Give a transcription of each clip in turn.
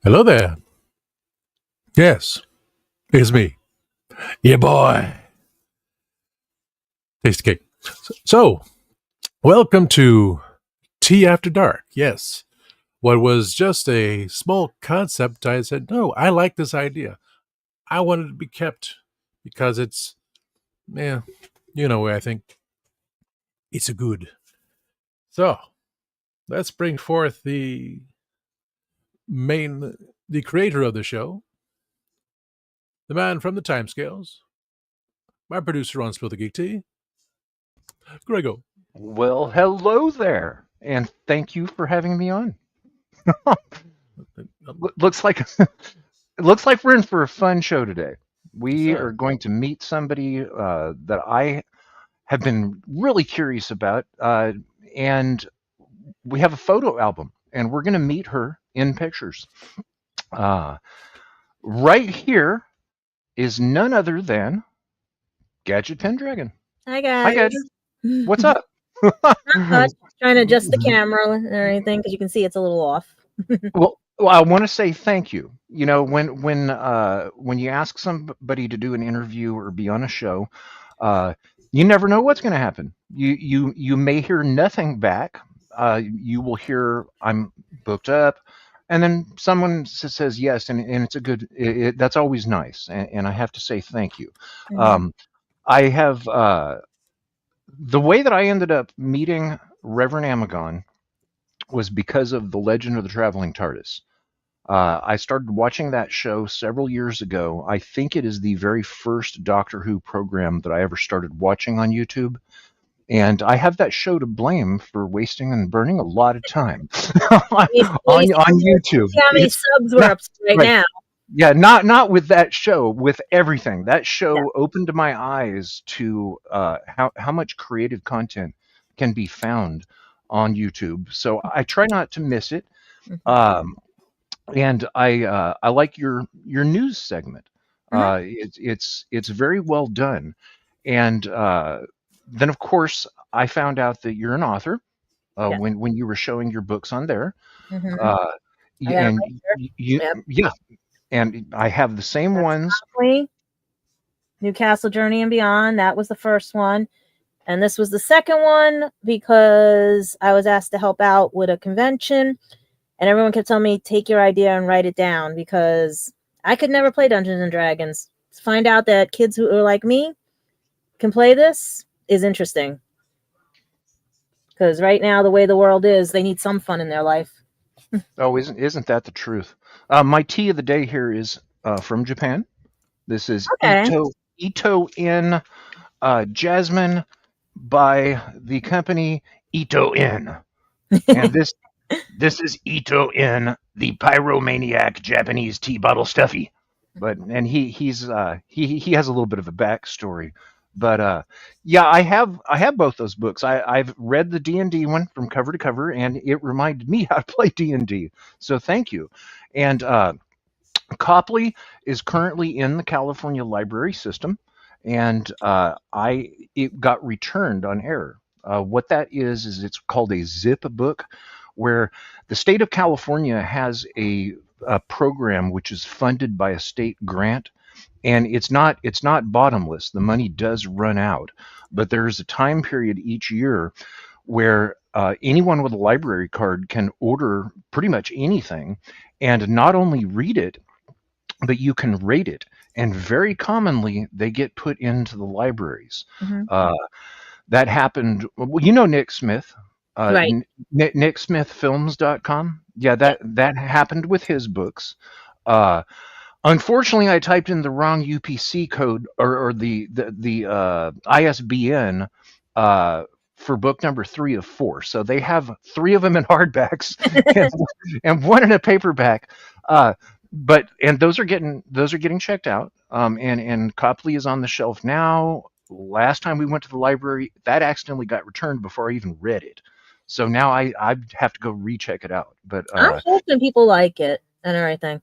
Hello there. Yes, it's me. Yeah, boy. Tasty cake. So, welcome to Tea After Dark. Yes, what was just a small concept, I said, no, I like this idea. I want it to be kept because it's, yeah, I think it's a good. So, let's bring forth the creator of the show, the man from the timescales, my producer on Spill the Geek Tea, Grego. Well, hello there, and thank you for having me on. Looks like it looks like we're in for a fun show today. Yes, We are sir. going to meet somebody that I have been really curious about, and we have a photo album, and we're going to meet her in pictures. Uh, right here is none other than Gadget Pendragon. Hi Hi, guys. Gadget. What's up? Not much. Trying to adjust the camera and everything because you can see it's a little off. Well, I want to say thank you. You know, when you ask somebody to do an interview or be on a show, uh, you never know what's going to happen. You may hear nothing back. You will hear I'm booked up, and then someone says yes, and it's a good. That's always nice, and I have to say thank you. Mhm. Um, I have the way that I ended up meeting Reverend Amagon was because of the Legend of the Traveling TARDIS. I started watching that show several years ago. I think it is the very first Doctor Who program that I ever started watching on YouTube. And I have that show to blame for wasting and burning a lot of time on, We on YouTube. see how many It's subs we're not up to right right. now. Yeah, not with that show, with everything. That Yeah. show opened my eyes to how much creative content can be found on YouTube. So I try not to miss it. Mhm. Um, and I like your news segment. Mhm. It's very well done. And then of course I found out that you're an author Yeah. when you were showing your books on there. Mhm. Uh, I got it and right here. you Yep. yeah, and I have the same That's ones. Monopoly, Newcastle Journey and Beyond. That was the first one. And this was the second one because I was asked to help out with a convention. And everyone kept telling me, take your idea and write it down because I could never play Dungeons and Dragons. To find out that kids who are like me can play this is interesting. Because right now, the way the world is, they need some fun in their life. Oh, isn't that the truth? My tea of the day here is from Japan. This is Okay. Ito in Jasmine by the company Ito In. And this is Ito in the pyromaniac Japanese tea bottle stuffy. And he has a little bit of a backstory. But yeah, I have both those books. I've read the D&D one from cover to cover, and it reminded me how to play D&D. So thank you. And Copley is currently in the California library system, and it got returned on error. What that is it's called a zip book, where the state of California has a program which is funded by a state grant, and it's not bottomless. The money does run out, but there's a time period each year where anyone with a library card can order pretty much anything and not only read it, but you can rate it. And very commonly, they get put into the libraries. Mm-hmm. That happened. Well, you know Nick Smith, Right. NickSmithFilms.com. Yeah, Yeah. that happened with his books. Uh, Unfortunately, I typed in the wrong UPC code or the ISBN for book number 3 of 4. So they have 3 of them in hardbacks and, and one in a paperback. Uh, and those are getting checked out. And Copley is on the shelf now. Last time we went to the library, that accidentally got returned before I even read it. So now I have to go recheck it out. But I'm hoping people like it and everything.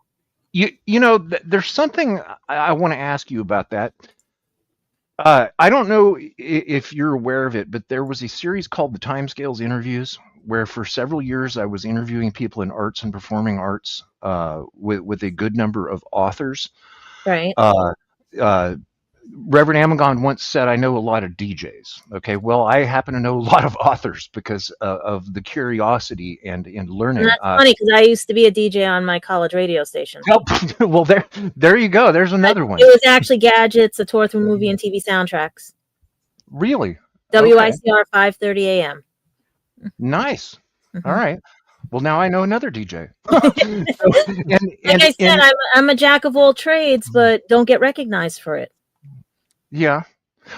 there's something I want to ask you about that. I don't know if you're aware of it, but there was a series called the Timescales Interviews where for several years I was interviewing people in arts and performing arts with a good number of authors. Right. Uh, uh, Reverend Amagon once said, I know a lot of DJs. Okay, well, I happen to know a lot of authors because of the curiosity and And learning. that's funny because I used to be a DJ on my college radio station. Well, there you go. There's another one. It was actually Gadgets, a tour through movie and TV soundtracks. Really? Okay. WICR 5:30 a.m. Nice. Mhm. All right. Well, now I know another DJ. Like I said, I'm a jack of all trades, but don't get recognized for it. Yeah.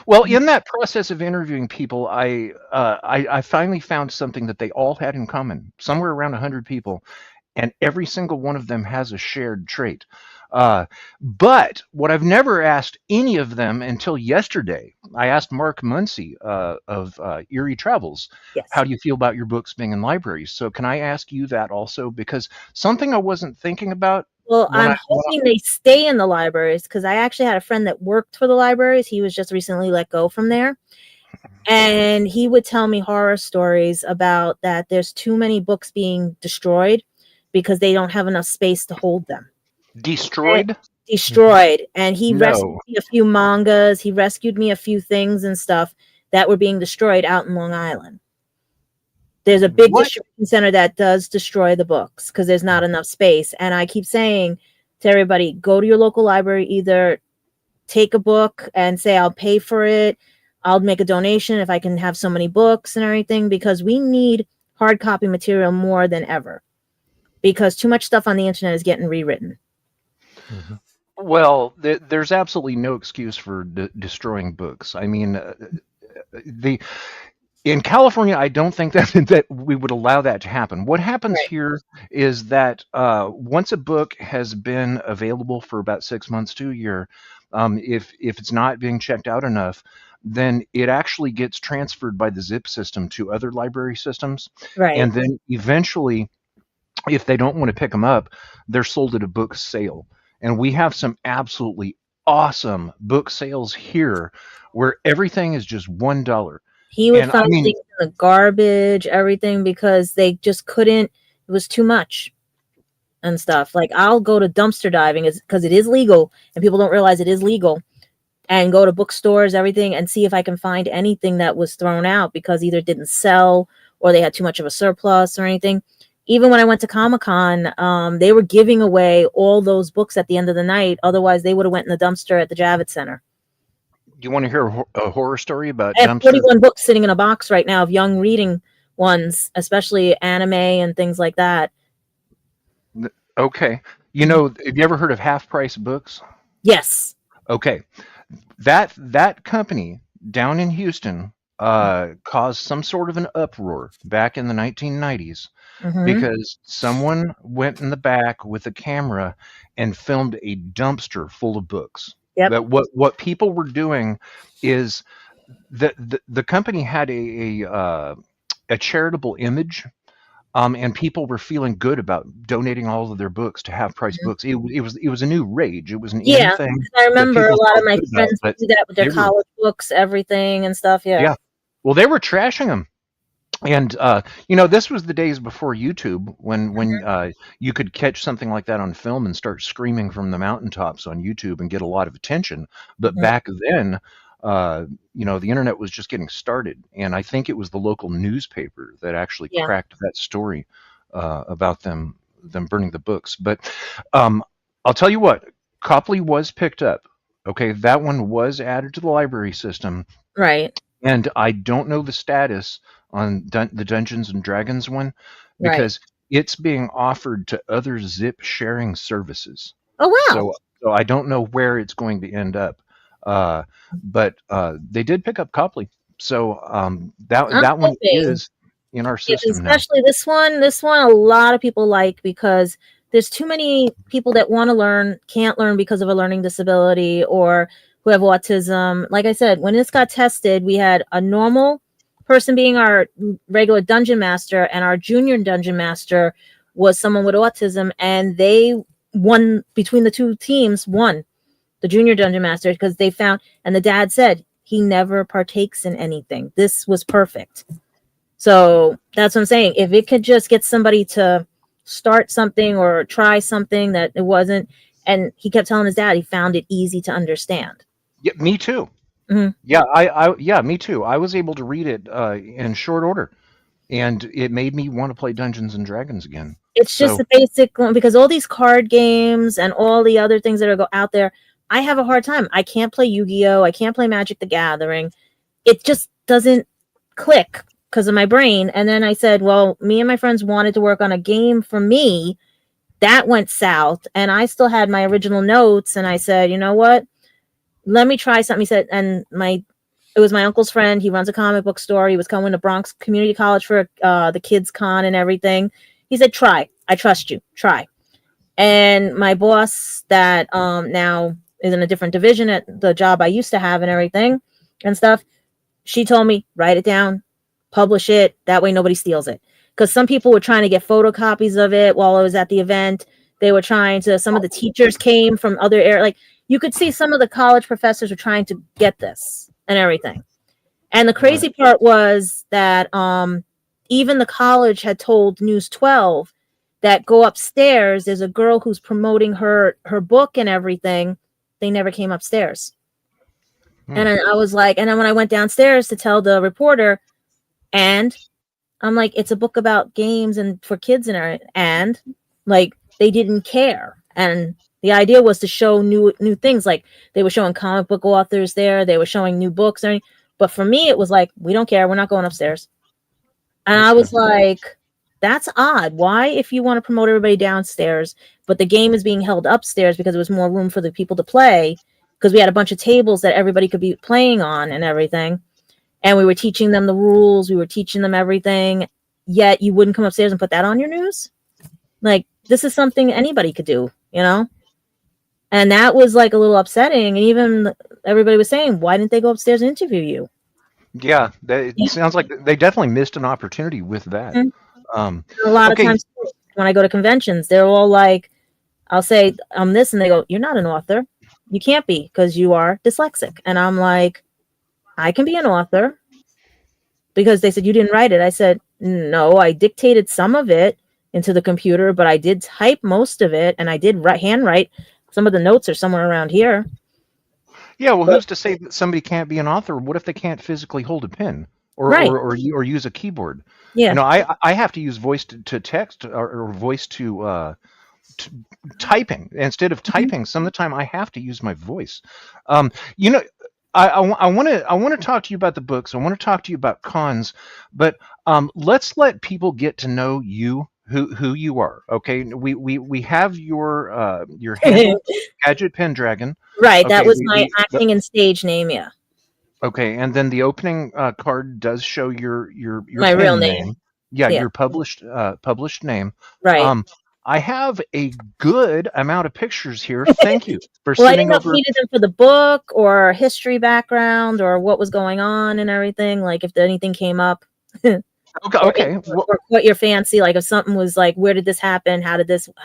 Well, in that process of interviewing people, I finally found something that they all had in common, somewhere around 100 people, and every single one of them has a shared trait. But what I've never asked any of them until yesterday, I asked Mark Muncy of Erie Travels, Yes. how do you feel about your books being in libraries? So can I ask you that also? Because something I wasn't thinking about. Well, I'm hoping they stay in the libraries because I actually had a friend that worked for the libraries. He was just recently let go from there. And he would tell me horror stories about that there's too many books being destroyed because they don't have enough space to hold them. Destroyed? Destroyed. And he rescued No. me a few mangas. He rescued me a few things and stuff that were being destroyed out in Long Island. There's a big distribution center that does destroy the books because there's not enough space. And I keep saying to everybody, go to your local library, either take a book and say, I'll pay for it. I'll make a donation if I can have so many books and everything, because we need hard copy material more than ever because too much stuff on the internet is getting rewritten. Mm-hmm. Well, there's absolutely no excuse for destroying books. I mean, in California, I don't think that we would allow that to happen. What happens here is that once a book has been available for about 6 months to a year, if it's not being checked out enough, then it actually gets transferred by the zip system to other library systems. Right. And then eventually, if they don't want to pick them up, they're sold at a book sale. And we have some absolutely awesome book sales here where everything is just $1. He would find things in the garbage, everything, because they just couldn't, it was too much and stuff. Like, I'll go to dumpster diving because it is legal and people don't realize it is legal, and go to bookstores, everything, and see if I can find anything that was thrown out because either it didn't sell or they had too much of a surplus or anything. Even when I went to Comic-Con, they were giving away all those books at the end of the night. Otherwise, they would have went in the dumpster at the Javits Center. You want to hear a horror story about I have 41 books sitting in a box right now of young reading ones, especially anime and things like that. Okay. You know, have you ever heard of Half Price Books? Yes. Okay. That company down in Houston caused some sort of an uproar back in the 1990s because someone went in the back with a camera and filmed a dumpster full of books. Yep. But what people were doing is the company had a charitable image, and people were feeling good about donating all of their books to Half Price Books. It was a new rage. It was an in thing. I remember a lot of my friends do that with their college books, everything and stuff. Yeah. Well, they were trashing them. And this was the days before YouTube, when you could catch something like that on film and start screaming from the mountaintops on YouTube and get a lot of attention. But back then, the internet was just getting started, and I think it was the local newspaper that actually cracked that story about them burning the books. But I'll tell you what, Copley was picked up. Okay, that one was added to the library system. Right. And I don't know the status on the Dungeons and Dragons one because it's being offered to other zip sharing services. Oh, wow. So I don't know where it's going to end up. But they did pick up Copley. So that one is in our system especially now. This one a lot of people like because there's too many people that want to learn, can't learn because of a learning disability or who have autism. Like I said, when this got tested, we had a normal person being our regular dungeon master, and our junior dungeon master was someone with autism, and they won between the two teams, won the junior dungeon master because they found, and the dad said he never partakes in anything. This was perfect. So that's what I'm saying. If it could just get somebody to start something or try something that it wasn't, and he kept telling his dad he found it easy to understand. Yeah, me too. Hmm. Yeah, yeah, me too. I was able to read it in short order, and it made me want to play Dungeons and Dragons again. It's just So the basic one because all these card games and all the other things that are out there, I have a hard time. I can't play Yu-Gi-Oh! I can't play Magic the Gathering. It just doesn't click because of my brain. And then I said, well, me and my friends wanted to work on a game for me. That went south, and I still had my original notes. And I said, you know what? Let me try something. He said, and it was my uncle's friend. He runs a comic book store. He was coming to Bronx Community College for the Kids Con and everything. He said, try. I trust you. Try. And my boss that now is in a different division at the job I used to have and everything and stuff, she told me, write it down, publish it. That way nobody steals it. Because some people were trying to get photocopies of it while I was at the event. They were trying to, some of the teachers came from other areas. Like you could see some of the college professors were trying to get this and everything. And the crazy part was that even the college had told News 12 that go upstairs. There's a girl who's promoting her book and everything. They never came upstairs. And I was like, and then when I went downstairs to tell the reporter, and I'm like, it's a book about games and for kids and like they didn't care. And the idea was to show new things. Like they were showing comic book authors there. They were showing new books. But for me, it was like, we don't care. We're not going upstairs. And I was like, that's odd. Why, if you want to promote everybody downstairs, but the game is being held upstairs because there was more room for the people to play, because we had a bunch of tables that everybody could be playing on and everything. And we were teaching them the rules. We were teaching them everything. Yet you wouldn't come upstairs and put that on your news? Like, this is something anybody could do, you know? And that was like a little upsetting. And even everybody was saying, why didn't they go upstairs and interview you? yeah, it sounds like they definitely missed an opportunity with that. A lot of Okay, times when I go to conventions, they're all like, I'll say, I'm this, and they go, you're not an author. You can't be because you are dyslexic. And I'm like, I can be an author. Because they said, you didn't write it. I said, no, I dictated some of it into the computer, but I did type most of it, and I did handwrite. Some of the notes are somewhere around here. yeah. Well, who's to say that somebody can't be an author? What if they can't physically hold a pen or Right. or use a keyboard? Yeah. You know, I have to use voice to text or voice to typing instead of typing. Some of the time, I have to use my voice. You know, I want to talk to you about the books. I want to talk to you about cons, but let's let people get to know you, who you are. Okay, we have your handle, Gadget Pendragon. Right. Okay, That was my acting and stage name. Yeah. okay, and then the opening card does show your My pen real name. Yeah, Yeah. your published name. Right. I have a good amount of pictures here. Thank you for Well, I sending didn't know if over. you needed them for the book or history background or what was going on and everything. Like if anything came up. Okay. Well, Or what your fancy, like if something was like, where did this happen? How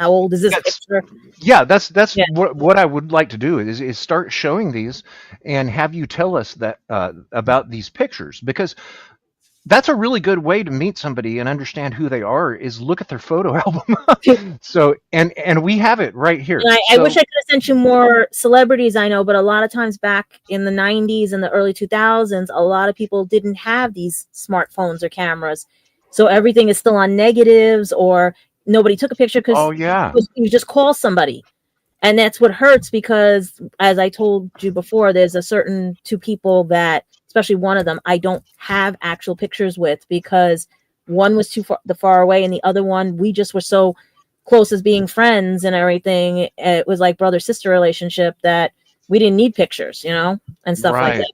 old is this picture? yeah, that's Yeah. what I would like to do is start showing these and have you tell us that about these pictures, because that's a really good way to meet somebody and understand who they are, is look at their photo album. So and we have it right here. And I wish I could have sent you more celebrities I know, but a lot of times back in the 90s and the early 2000s, a lot of people didn't have these smartphones or cameras. So everything is still on negatives, or nobody took a picture because Oh yeah. you just call somebody. And that's what hurts, because as I told you before, there's a certain two people that, especially one of them, I don't have actual pictures with, because one was too far away, and the other one, we just were so close as being friends and everything. It was like brother-sister relationship that we didn't need pictures, you know, and stuff like that.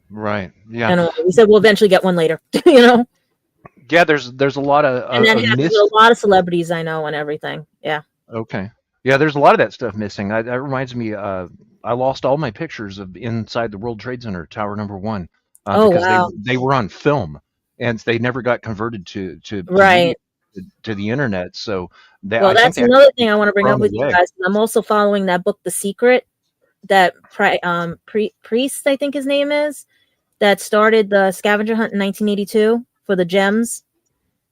Right. Yeah. And we said we'll eventually get one later, you know. Yeah. There's a lot of And that happens with a lot of celebrities I know and everything. Yeah. Okay. Yeah, there's a lot of that stuff missing. That reminds me, I lost all my pictures of inside the World Trade Center, Tower Number One, Oh, because wow. they were on film and they never got converted to Right. to the internet. So Well, that's another thing I want to bring up with you guys. I'm also following that book, The Secret, that Priest, I think his name is, that started the scavenger hunt in 1982 for the gems.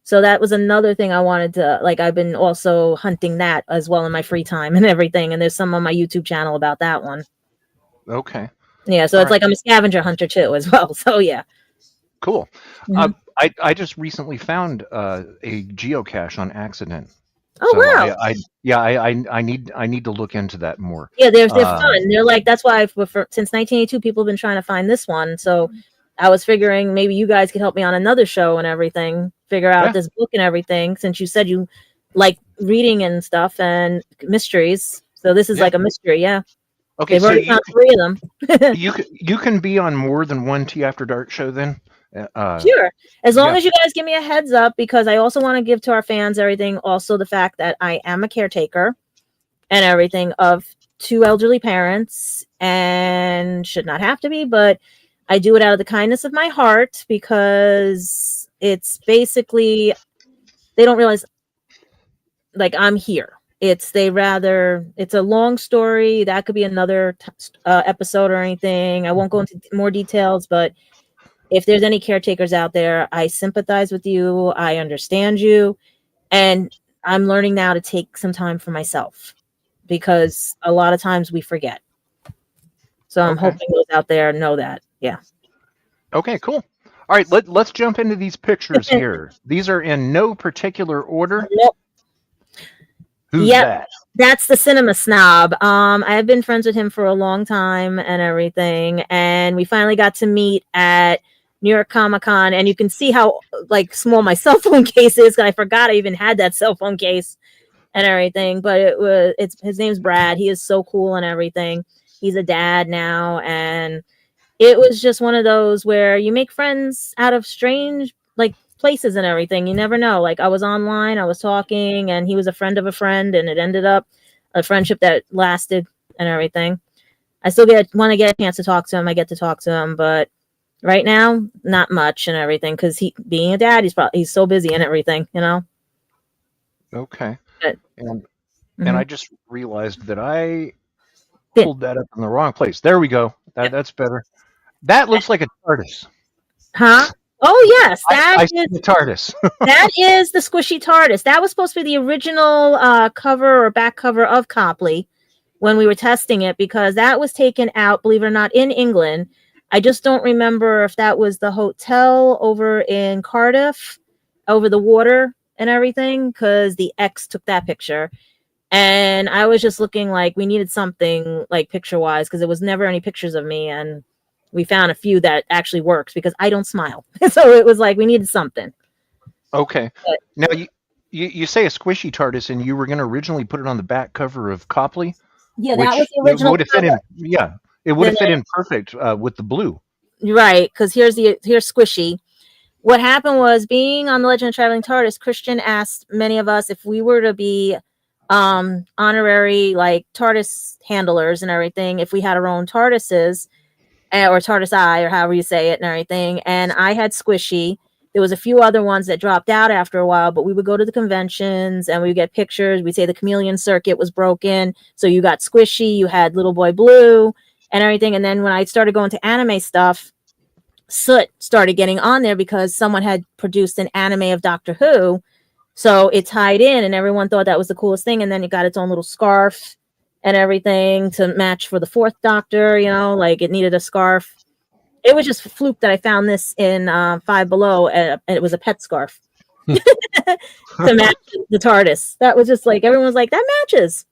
So that was another thing I wanted to, like, I've been also hunting that as well in my free time and everything. And there's some on my YouTube channel about that one. Okay. Yeah, so All it's right. like I'm a scavenger hunter too as well. So yeah. Cool. Mhm. I just recently found a geocache on accident. Oh So wow. I need to look into that more. Yeah, they're fun. They're like, that's why since 1982 people have been trying to find this one. So I was figuring maybe you guys could help me on another show and everything, figure out Yeah. this book and everything, since you said you like reading and stuff and mysteries. So this is Yeah. like a mystery, yeah. Okay, They've so already found 3 of them. you can be on more than one Tea After Dark show then. Sure. As long Yeah. as you guys give me a heads up, because I also want to give to our fans everything. Also, the fact that I am a caretaker and everything of 2 elderly parents and should not have to be, but I do it out of the kindness of my heart because it's basically, they don't realize like I'm here. It's it's a long story. That could be another episode or anything. I won't go into more details, but if there's any caretakers out there, I sympathize with you. I understand you. And I'm learning now to take some time for myself because a lot of times we forget. So I'm Okay. hoping those out there know that. Yeah. Okay, cool. All right, let's jump into these pictures here. These are in no particular order. Nope. Who's Yep. that? That's the cinema snob. I've been friends with him for a long time and everything, and we finally got to meet at New York Comic Con, and you can see how like small my cell phone case is. 'Cause I forgot I even had that cell phone case and everything. But it's his name's Brad. He is so cool and everything. He's a dad now, and it was just one of those where you make friends out of strange like places and everything. You never know. Like I was online, I was talking, and he was a friend of a friend, and it ended up a friendship that lasted and everything. I still want to get a chance to talk to him. I get to talk to him, but right now, not much and everything because he being a dad, he's so busy and everything, you know. Okay. But, And mhm. I just realized that I pulled that up in the wrong place. There we go. That's better. That looks like a TARDIS. Huh? Oh yes, I see the TARDIS. that is the squishy TARDIS. That was supposed to be the original cover or back cover of Copley when we were testing it because that was taken out, believe it or not, in England. I just don't remember if that was the hotel over in Cardiff, over the water and everything, because the ex took that picture. And I was just looking like we needed something like picture wise because there was never any pictures of me. And we found a few that actually works because I don't smile. So it was like we needed something. Okay. But, Now you say a squishy TARDIS, and you were going to originally put it on the back cover of Copley, yeah, that was which the original would have fit cover. in. Yeah, it would have fit in perfect with the blue. Right, because here's Squishy. What happened was being on the Legend of Traveling TARDIS, Christian asked many of us if we were to be honorary like TARDIS handlers and everything, if we had our own TARDISes or TARDIS Eye or however you say it and everything. And I had Squishy. There was a few other ones that dropped out after a while, but we would go to the conventions and we would get pictures. We'd say the chameleon circuit was broken. So you got Squishy, you had Little Boy Blue and everything. And then when I started going to anime stuff, Soot started getting on there because someone had produced an anime of Doctor Who. So it tied in and everyone thought that was the coolest thing. And then it got its own little scarf and everything to match for the 4th Doctor, you know, like it needed a scarf. It was just a fluke that I found this in Five Below, and it was a pet scarf to match the TARDIS. That was just like, everyone was like, that matches.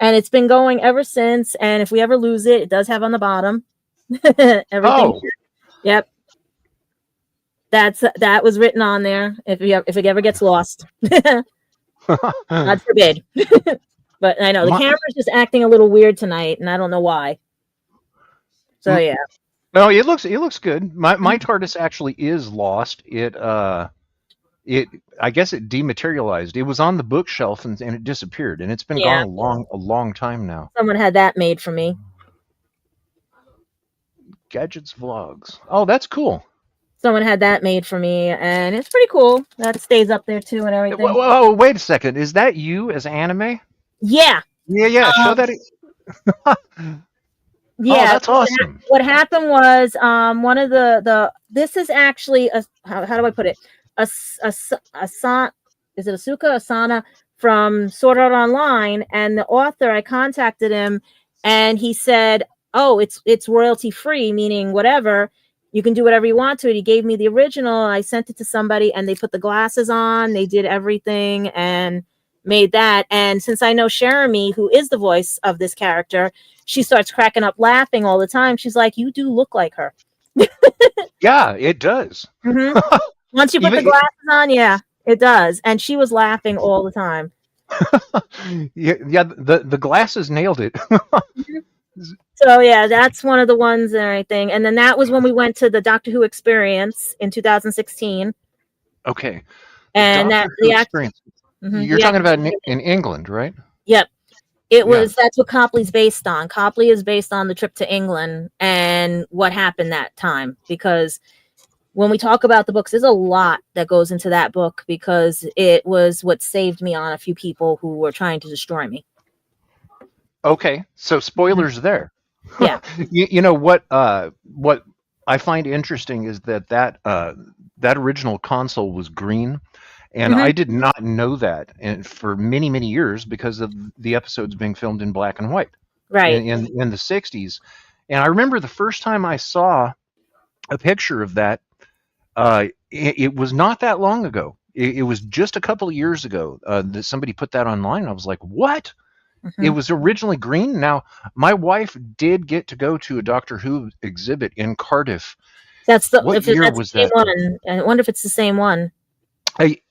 And it's been going ever since. And if we ever lose it, it does have on the bottom. Everything. Oh. Yep. That was written on there. If it ever gets lost, God forbid. But I know the camera's just acting a little weird tonight, and I don't know why. So yeah. No, it looks good. My TARDIS actually is lost. I guess it dematerialized. It was on the bookshelf and it disappeared, and it's been gone a long time now. Someone had that made for me. Gadgets vlogs. Oh, that's cool. Someone had that made for me, and it's pretty cool. That stays up there too and everything. Whoa, wait a second. Is that you as anime? Yeah. Yeah. Show that. Yeah, oh, that's awesome. What happened was one of the this is actually how do I put it? is it Asuka Asana from Sword Art Online, and the author, I contacted him, and he said, "Oh, it's royalty free, meaning whatever, you can do whatever you want to it." He gave me the original. I sent it to somebody, and they put the glasses on. They did everything and made that. And since I know Jeremy, who is the voice of this character, she starts cracking up laughing all the time. She's like, "You do look like her." Yeah, it does. Mm-hmm. Once you put the glasses on, yeah, it does. And she was laughing all the time. Yeah, the glasses nailed it. So yeah, that's one of the ones and everything. And then that was when we went to the Doctor Who experience in 2016. Okay. And that the experience. You're talking about in England, right? Yep. It was, that's what Copley's based on. Copley is based on the trip to England and what happened that time. Because when we talk about the books, there's a lot that goes into that book, because it was what saved me on a few people who were trying to destroy me. Okay, so spoilers there. Yeah. You know what I find interesting is that original console was green, and I did not know that, and for many, many years, because of the episodes being filmed in black and white, right, in the 60s. And I remember the first time I saw a picture of that, it was not that long ago. It was just a couple of years ago that somebody put that online. I was like, what? It was originally green. Now, my wife did get to go to a Doctor Who exhibit in Cardiff. That's the What year was that? One. I wonder if it's the same one.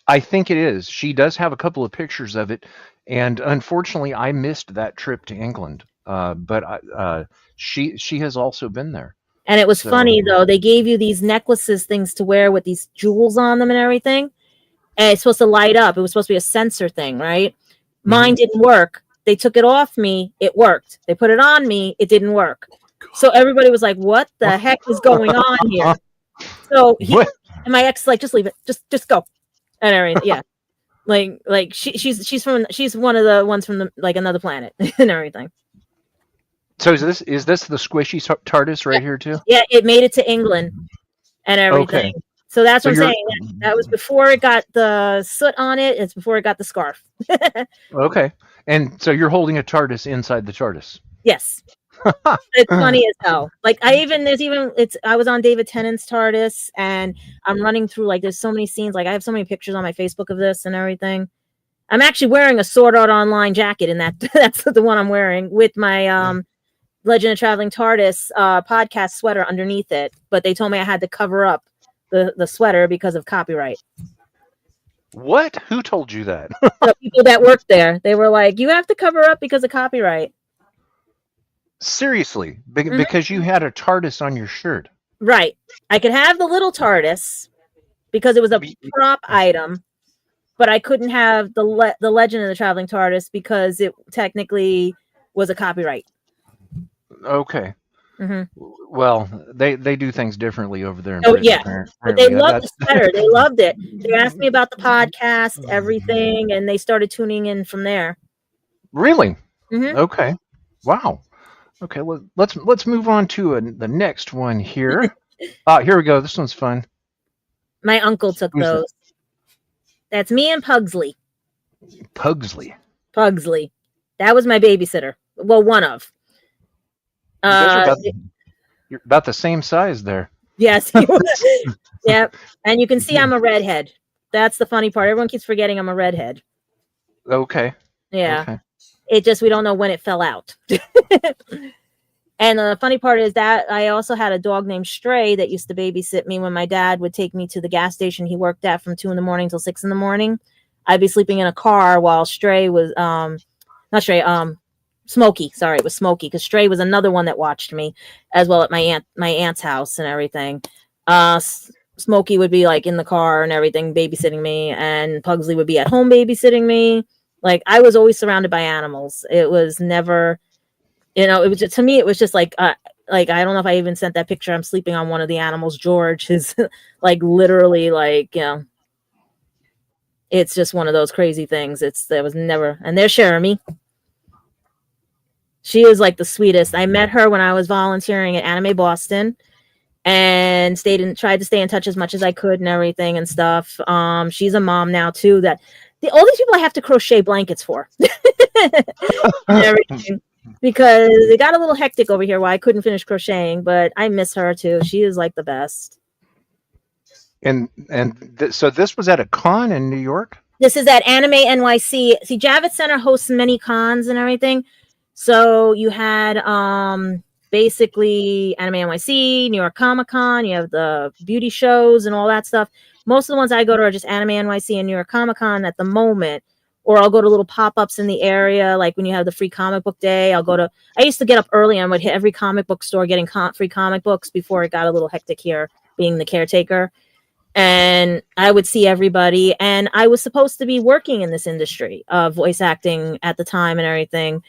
I think it is. She does have a couple of pictures of it, and unfortunately, I missed that trip to England. But she has also been there. And it was funny though. They gave you these necklaces, things to wear with these jewels on them and everything, and it's supposed to light up. It was supposed to be a sensor thing, right? Mine didn't work. They took it off me. It worked. They put it on me. It didn't work. So everybody was like, "What the heck is going on here?" So and my ex like, "Just leave it. Just go." And everything, yeah, like she's one of the ones from another planet and everything. So is this the squishy TARDIS right here too? Yeah, it made it to England and everything. Okay. So that's what I'm saying. That was before it got the soot on it. It's before it got the scarf. Okay, and so you're holding a TARDIS inside the TARDIS. Yes. It's funny as hell. Like I was on David Tennant's TARDIS, and I'm running through, like, there's so many scenes. Like I have so many pictures on my Facebook of this and everything. I'm actually wearing a Sword Art Online jacket in that. That's the one I'm wearing with my Legend of Traveling TARDIS podcast sweater underneath it. But they told me I had to cover up the sweater because of copyright. What? Who told you that? The people that worked there. They were like, "You have to cover up because of copyright." Seriously, because you had a TARDIS on your shirt. Right. I could have the little TARDIS because it was a prop item, but I couldn't have the Legend of the Traveling TARDIS because it technically was a copyright. Okay. Well, they do things differently over there. Oh yeah, but they loved the sweater. They loved it. They asked me about the podcast, everything, and they started tuning in from there. Really? Okay. Wow. Okay, let's move on to the next one here. Here we go. This one's fun. My uncle took those. That's me and Pugsley. Pugsley. That was my babysitter. Well, one of. You're about the same size there. Yes. Yep. And you can see I'm a redhead. That's the funny part. Everyone keeps forgetting I'm a redhead. Okay. Yeah. Okay. It just, we don't know when it fell out. And the funny part is that I also had a dog named Stray that used to babysit me when my dad would take me to the gas station he worked at from 2 a.m. till 6 a.m. I'd be sleeping in a car while Stray was, not Stray, Smokey. Sorry, it was Smokey, because Stray was another one that watched me as well at my aunt's house and everything. Smokey would be like in the car and everything, babysitting me, and Pugsley would be at home babysitting me. Like I was always surrounded by animals. It was never, it was just, to me, it was just like I don't know if I even sent that picture. I'm sleeping on one of the animals. George is like literally like, it's just one of those crazy things. There was never, and there's Jeremy. She is like the sweetest. I met her when I was volunteering at Anime Boston, and tried to stay in touch as much as I could and everything and stuff. She's a mom now too. All these people I have to crochet blankets for and everything, because it got a little hectic over here while I couldn't finish crocheting, but I miss her too. She is like the best. So this was at a con in New York? This is at Anime NYC. See, Javits Center hosts many cons and everything. So you had basically Anime NYC, New York Comic Con, you have the beauty shows and all that stuff. Most of the ones I go to are just Anime NYC and New York Comic Con at the moment. Or I'll go to little pop-ups in the area, like when you have the free comic book day. I used to get up early and would hit every comic book store getting free comic books before it got a little hectic here, being the caretaker. And I would see everybody. And I was supposed to be working in this industry of voice acting at the time and everything,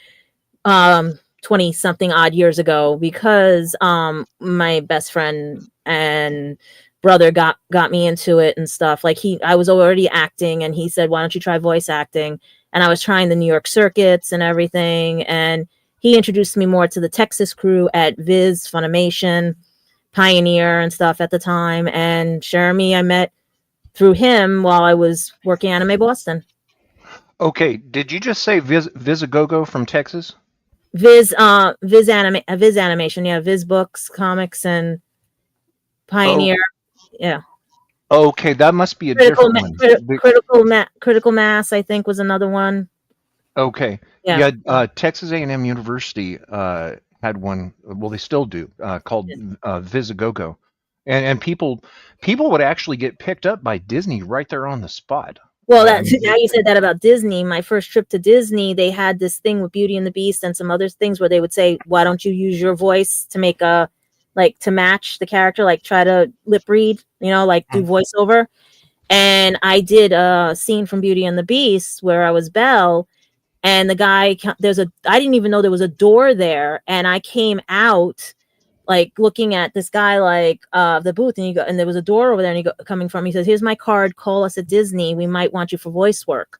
20-something odd years ago, because my best friend and brother got me into it and stuff. Like I was already acting, and he said, why don't you try voice acting? And I was trying the New York circuits and everything. And he introduced me more to the Texas crew at Viz, Funimation, Pioneer and stuff at the time. And Jeremy, I met through him while I was working Anime Boston. Okay, did you just say Visagogo from Texas? Viz Animation, yeah, Viz Books, Comics, and Pioneer. Yeah. Okay, that must be a different one. Critical Mass, I think, was another one. Okay. Yeah. Texas A&M University had one. Well, they still do, called Visagogo, and people would actually get picked up by Disney right there on the spot. Well, now you said that about Disney. My first trip to Disney, they had this thing with Beauty and the Beast and some other things where they would say, "Why don't you use your voice to make to match the character, like try to lip read, like do voiceover." And I did a scene from Beauty and the Beast where I was Belle, and the guy, I didn't even know there was a door there, and I came out like looking at this guy like the booth, and there was a door over there, and he says, "Here's my card, call us at Disney, we might want you for voice work."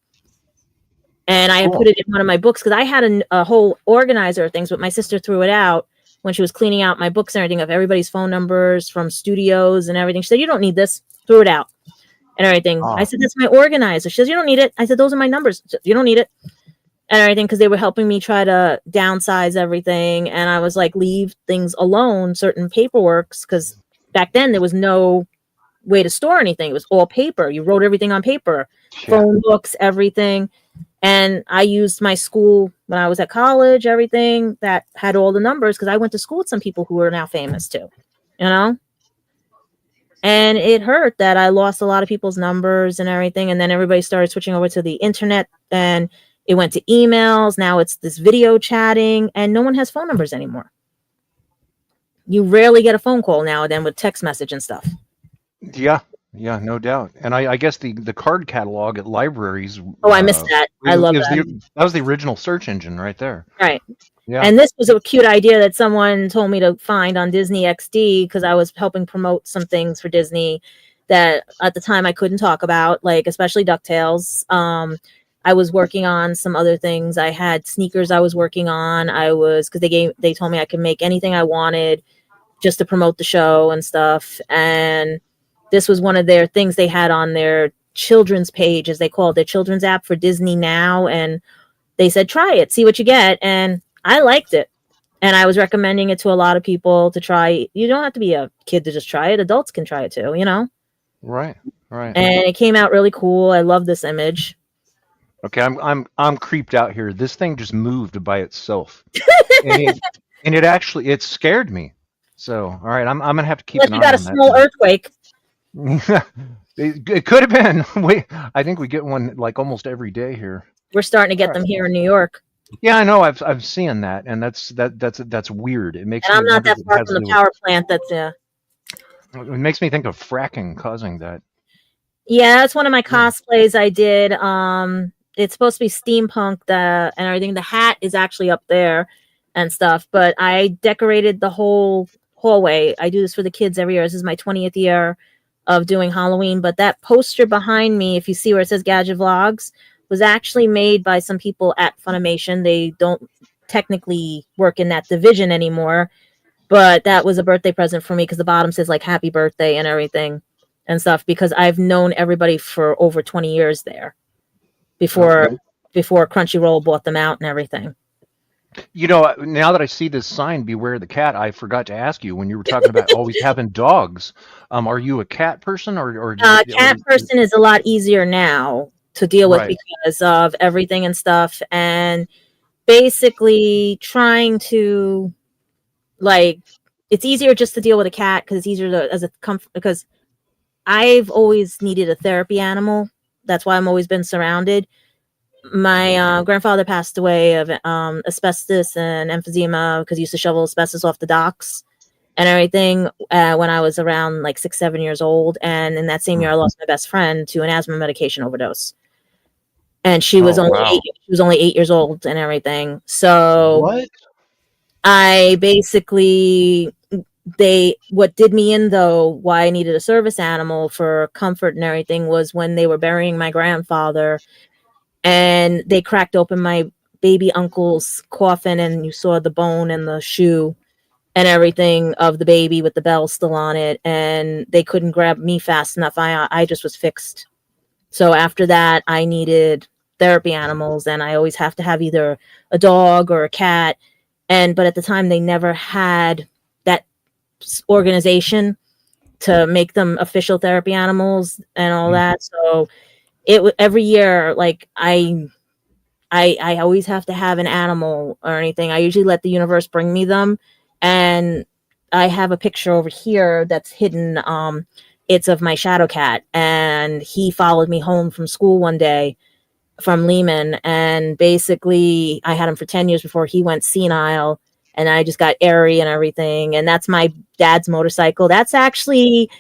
And I had put it in one of my books because I had a whole organizer of things, but my sister threw it out when she was cleaning out my books and everything, of everybody's phone numbers from studios and everything. She said, "You don't need this," threw it out and everything. I said, "That's my organizer." She says, "You don't need it." I said, "Those are my numbers." Said, "You don't need it." And everything, because they were helping me try to downsize everything. And I was like, leave things alone, certain paperworks, because back then there was no way to store anything. It was all paper. You wrote everything on paper, phone books, everything. And I used my school when I was at college, everything that had all the numbers, because I went to school with some people who are now famous too, And it hurt that I lost a lot of people's numbers and everything. And then everybody started switching over to the internet, and it went to emails. Now it's this video chatting, and no one has phone numbers anymore. You rarely get a phone call now and then with text message and stuff. Yeah, no doubt. And I guess the card catalog at libraries. Oh, I missed that. I love that. That was the original search engine right there. Right. Yeah. And this was a cute idea that someone told me to find on Disney XD, because I was helping promote some things for Disney that at the time I couldn't talk about, like especially DuckTales. I was working on some other things. I had sneakers I was working on. Because they told me I could make anything I wanted just to promote the show and stuff. And this was one of their things they had on their children's page, as they call it, their children's app for Disney Now. And they said, try it, see what you get. And I liked it. And I was recommending it to a lot of people to try. You don't have to be a kid to just try it. Adults can try it too, Right. And it came out really cool. I love this image. Okay, I'm creeped out here. This thing just moved by itself, and it scared me. So, all right, I'm gonna have to keep an eye on that. You got a small earthquake. It could have been. I think we get one like almost every day here. We're starting to get them here in New York. Yeah, I know. I've seen that, and that's weird. It makes. And I'm not that far from the power plant. It makes me think of fracking causing that. Yeah, that's one of my cosplays I did. It's supposed to be steampunk and everything. The hat is actually up there and stuff, but I decorated the whole hallway. I do this for the kids every year. This is my 20th year of doing Halloween, but that poster behind me, if you see where it says Gadget Vlogs, was actually made by some people at Funimation. They don't technically work in that division anymore, But that was a birthday present for me because the bottom says like happy birthday and everything and stuff, because I've known everybody for over 20 years there before Okay. Crunchyroll bought them out and everything. Now that I see this sign, "Beware the cat," I forgot to ask you when you were talking about always having dogs. Are you a cat person, Cat person is a lot easier now to deal with right? because of everything and stuff, and basically trying to, like, it's easier just to deal with a cat because it's easier to, as a comfort, because I've always needed a therapy animal. That's why I'm always been surrounded. My grandfather passed away of asbestos and emphysema because he used to shovel asbestos off the docks and everything when I was around like 6, 7 years old. And in that same year, I lost my best friend to an asthma medication overdose. And she was Oh only wow! she was only 8 years old and everything. So What? I basically, what did me in though, why I needed a service animal for comfort and everything, was when they were burying my grandfather and they cracked open my baby uncle's coffin and you saw the bone and the shoe and everything of the baby with the bell still on it, and they couldn't grab me fast enough. I just was fixed. So after that I needed therapy animals, and I always have to have either a dog or a cat. But at the time they never had that organization to make them official therapy animals and all that. So every year, like, I always have to have an animal or anything. I usually let the universe bring me them, and I have a picture over here that's hidden. It's of my shadow cat, and he followed me home from school one day from Lehman, and basically I had him for 10 years before he went senile, and I just got airy and everything. And that's my dad's motorcycle. That's actually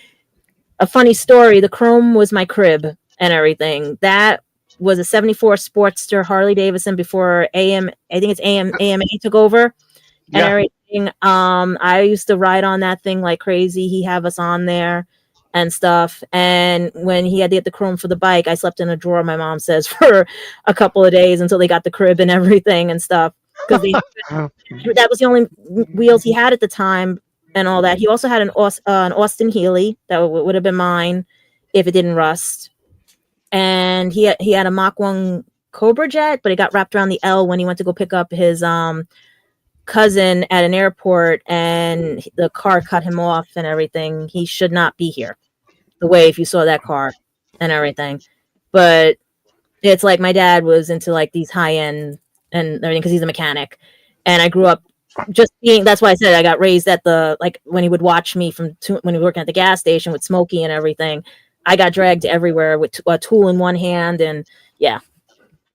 a funny story. The Chrome was my crib and everything. That was a 74 Sportster Harley Davidson before I think it's AMA took over and Yeah. everything. I used to ride on that thing like crazy. He have us on there and stuff. And when he had to get the Chrome for the bike, I slept in a drawer, my mom says, for a couple of days until they got the crib and everything and stuff. Because that was the only wheels he had at the time and all that. He also had an Austin Healey that would have been mine if it didn't rust. And he had a Mach 1 Cobra Jet, but it got wrapped around the L when he went to go pick up his cousin at an airport, and the car cut him off and everything. He should not be here. The way if you saw that car and everything. But it's like my dad was into like these high end and everything because he's a mechanic, and I grew up just being. That's why I said I got raised at the, like, when he would watch me when he was working at the gas station with Smokey and everything. I got dragged everywhere with a tool in one hand, and yeah.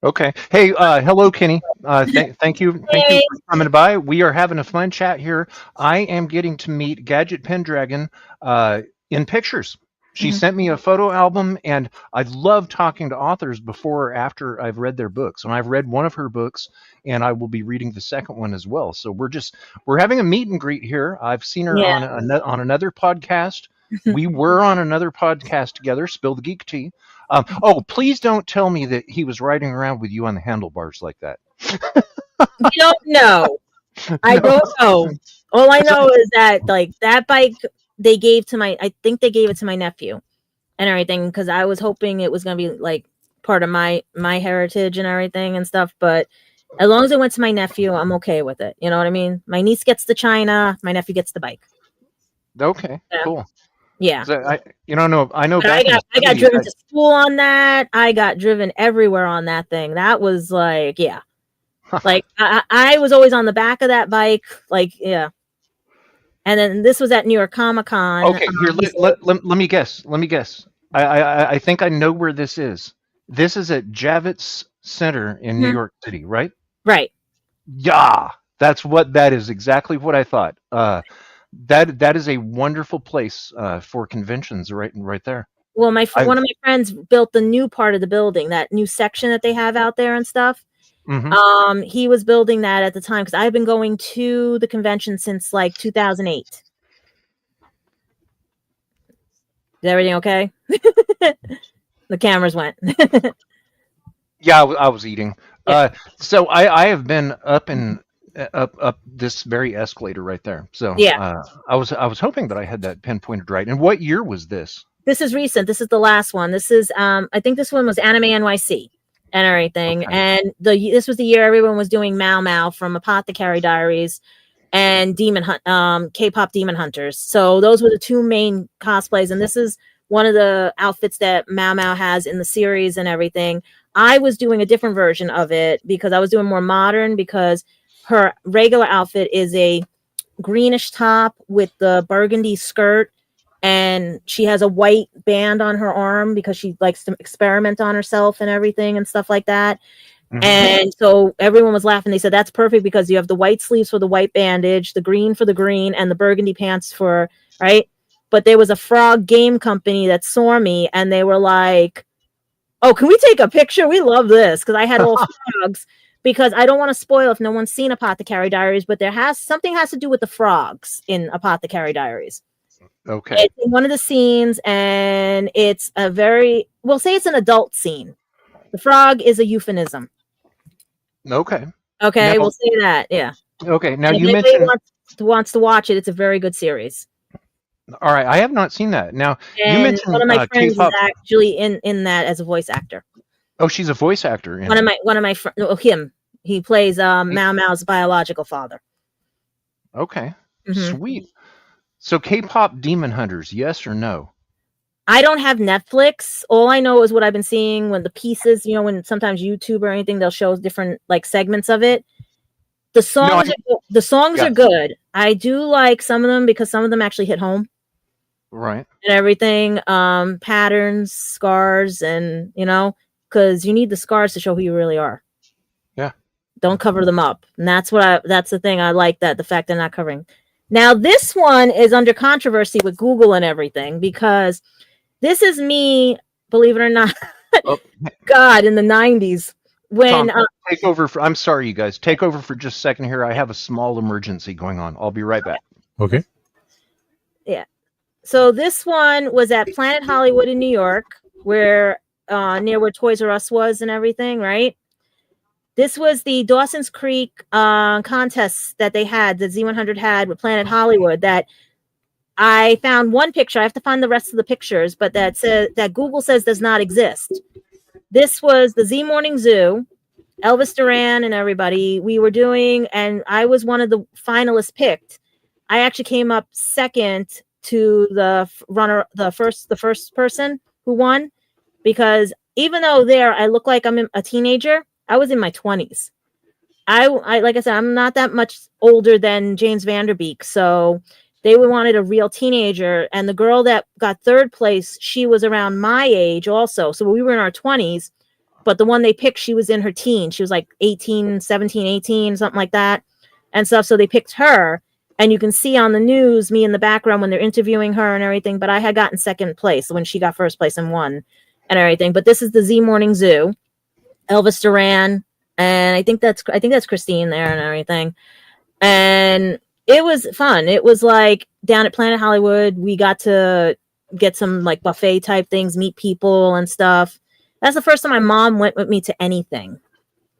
Okay. Hey, hello, Kenny. Thank you Hey. for coming by. We are having a fun chat here. I am getting to meet Gadget Pendragon in pictures. She sent me a photo album, and I love talking to authors before or after I've read their books. And I've read one of her books, and I will be reading the second one as well. So we're having a meet and greet here. I've seen her Yeah. on another podcast. We were on another podcast together, Spill the Geek Tea. Please don't tell me that he was riding around with you on the handlebars like that. You don't know. I don't know. All I know is that, like, that bike they gave to I think they gave it to my nephew and everything, because I was hoping it was going to be like part of my heritage and everything and stuff. But as long as it went to my nephew, I'm okay with it. You know what I mean? My niece gets the China, my nephew gets the bike. Okay, cool. Yeah. I know But back in the I got 70s, driven to school on that. I got driven everywhere on that thing. That was like, yeah. Like I was always on the back of that bike. Like, yeah. And then this was at New York Comic Con. Okay, here let me guess. Let me guess. I think I know where this is. This is at Javits Center in New York City, right? Right. Yeah, that is exactly what I thought. That is a wonderful place for conventions, right there. Well, one of my friends built the new part of the building, that new section that they have out there and stuff. He was building that at the time because I've been going to the convention since like 2008. Is everything okay? The cameras went. Yeah, I was eating. Yeah. So I have been up in up this very escalator right there. So Yeah. I was hoping that I had that pinpointed right. And what year was this? This is recent. This is the last one. This is I think this one was Anime NYC and everything. Okay. And this was the year everyone was doing Mau Mau from Apothecary Diaries and K-pop Demon Hunters. So those were the two main cosplays, and this is one of the outfits that Mau Mau has in the series and everything. I was doing a different version of it because I was doing more modern, because her regular outfit is a greenish top with the burgundy skirt, and she has a white band on her arm because she likes to experiment on herself and everything and stuff like that. Mhm. And so everyone was laughing. They said that's perfect because you have the white sleeves for the white bandage, the green for the green, and the burgundy pants for right. But there was a frog game company that saw me, and they were like, "Oh, can we take a picture? We love this," because I had all frogs. Because I don't want to spoil if no one's seen Apothecary Diaries, but something has to do with the frogs in Apothecary Diaries. Okay. It's in one of the scenes, and it's we'll say it's an adult scene. The frog is a euphemism. Okay. Okay, Now, we'll say that. Yeah. okay. Now And if you anybody mentioned. wants to watch it, it's a very good series. All right, I have not seen that. Now you And mentioned one of my friends K-pop. is actually in that as a voice actor. Oh, she's a voice actor. In One of my friends, him. He plays Mau Mau's biological father. Okay. Mhm. Sweet. So K-pop Demon Hunters, yes or no? I don't have Netflix. All I know is what I've been seeing when the pieces, when sometimes YouTube or anything, they'll show different like segments of it. The songs Yeah. are good. I do like some of them because some of them actually hit home Right. and everything. Patterns, scars, and because you need the scars to show who you really are. Yeah. Don't cover them up. And that's the thing I like, that the fact they're not covering. Now this one is under controversy with Google and everything, because this is me, believe it or not, Oh, God, in the 90s when Tom, take over. I'm sorry, you guys. Take over for just a second here. I have a small emergency going on. I'll be right back. Okay. so this one was at Planet Hollywood in New York, where near where Toys R Us was and everything, right? This was the Dawson's Creek contest that they had, that Z100 had with Planet Hollywood, that I found one picture. I have to find the rest of the pictures, but that Google says does not exist. This was the Z Morning Zoo, Elvis Duran and everybody. We were doing, and I was one of the finalists picked. I actually came up second to the first person who won, because even though I look like I'm a teenager, I was in my 20s. I like I said, I'm not that much older than James Vanderbeek, so they wanted a real teenager. And the girl that got third place, she was around my age also, so we were in our 20s. But the one they picked, she was in her teens. She was like 18, 17, 18, something like that, and stuff. So they picked her, and you can see on the news me in the background when they're interviewing her and everything. But I had gotten second place when she got first place and won and everything. But this is the Z Morning Zoo, Elvis Duran, and I think that's Christine there and everything. And it was fun. It was like down at Planet Hollywood. We got to get some like buffet type things, meet people and stuff. That's the first time my mom went with me to anything.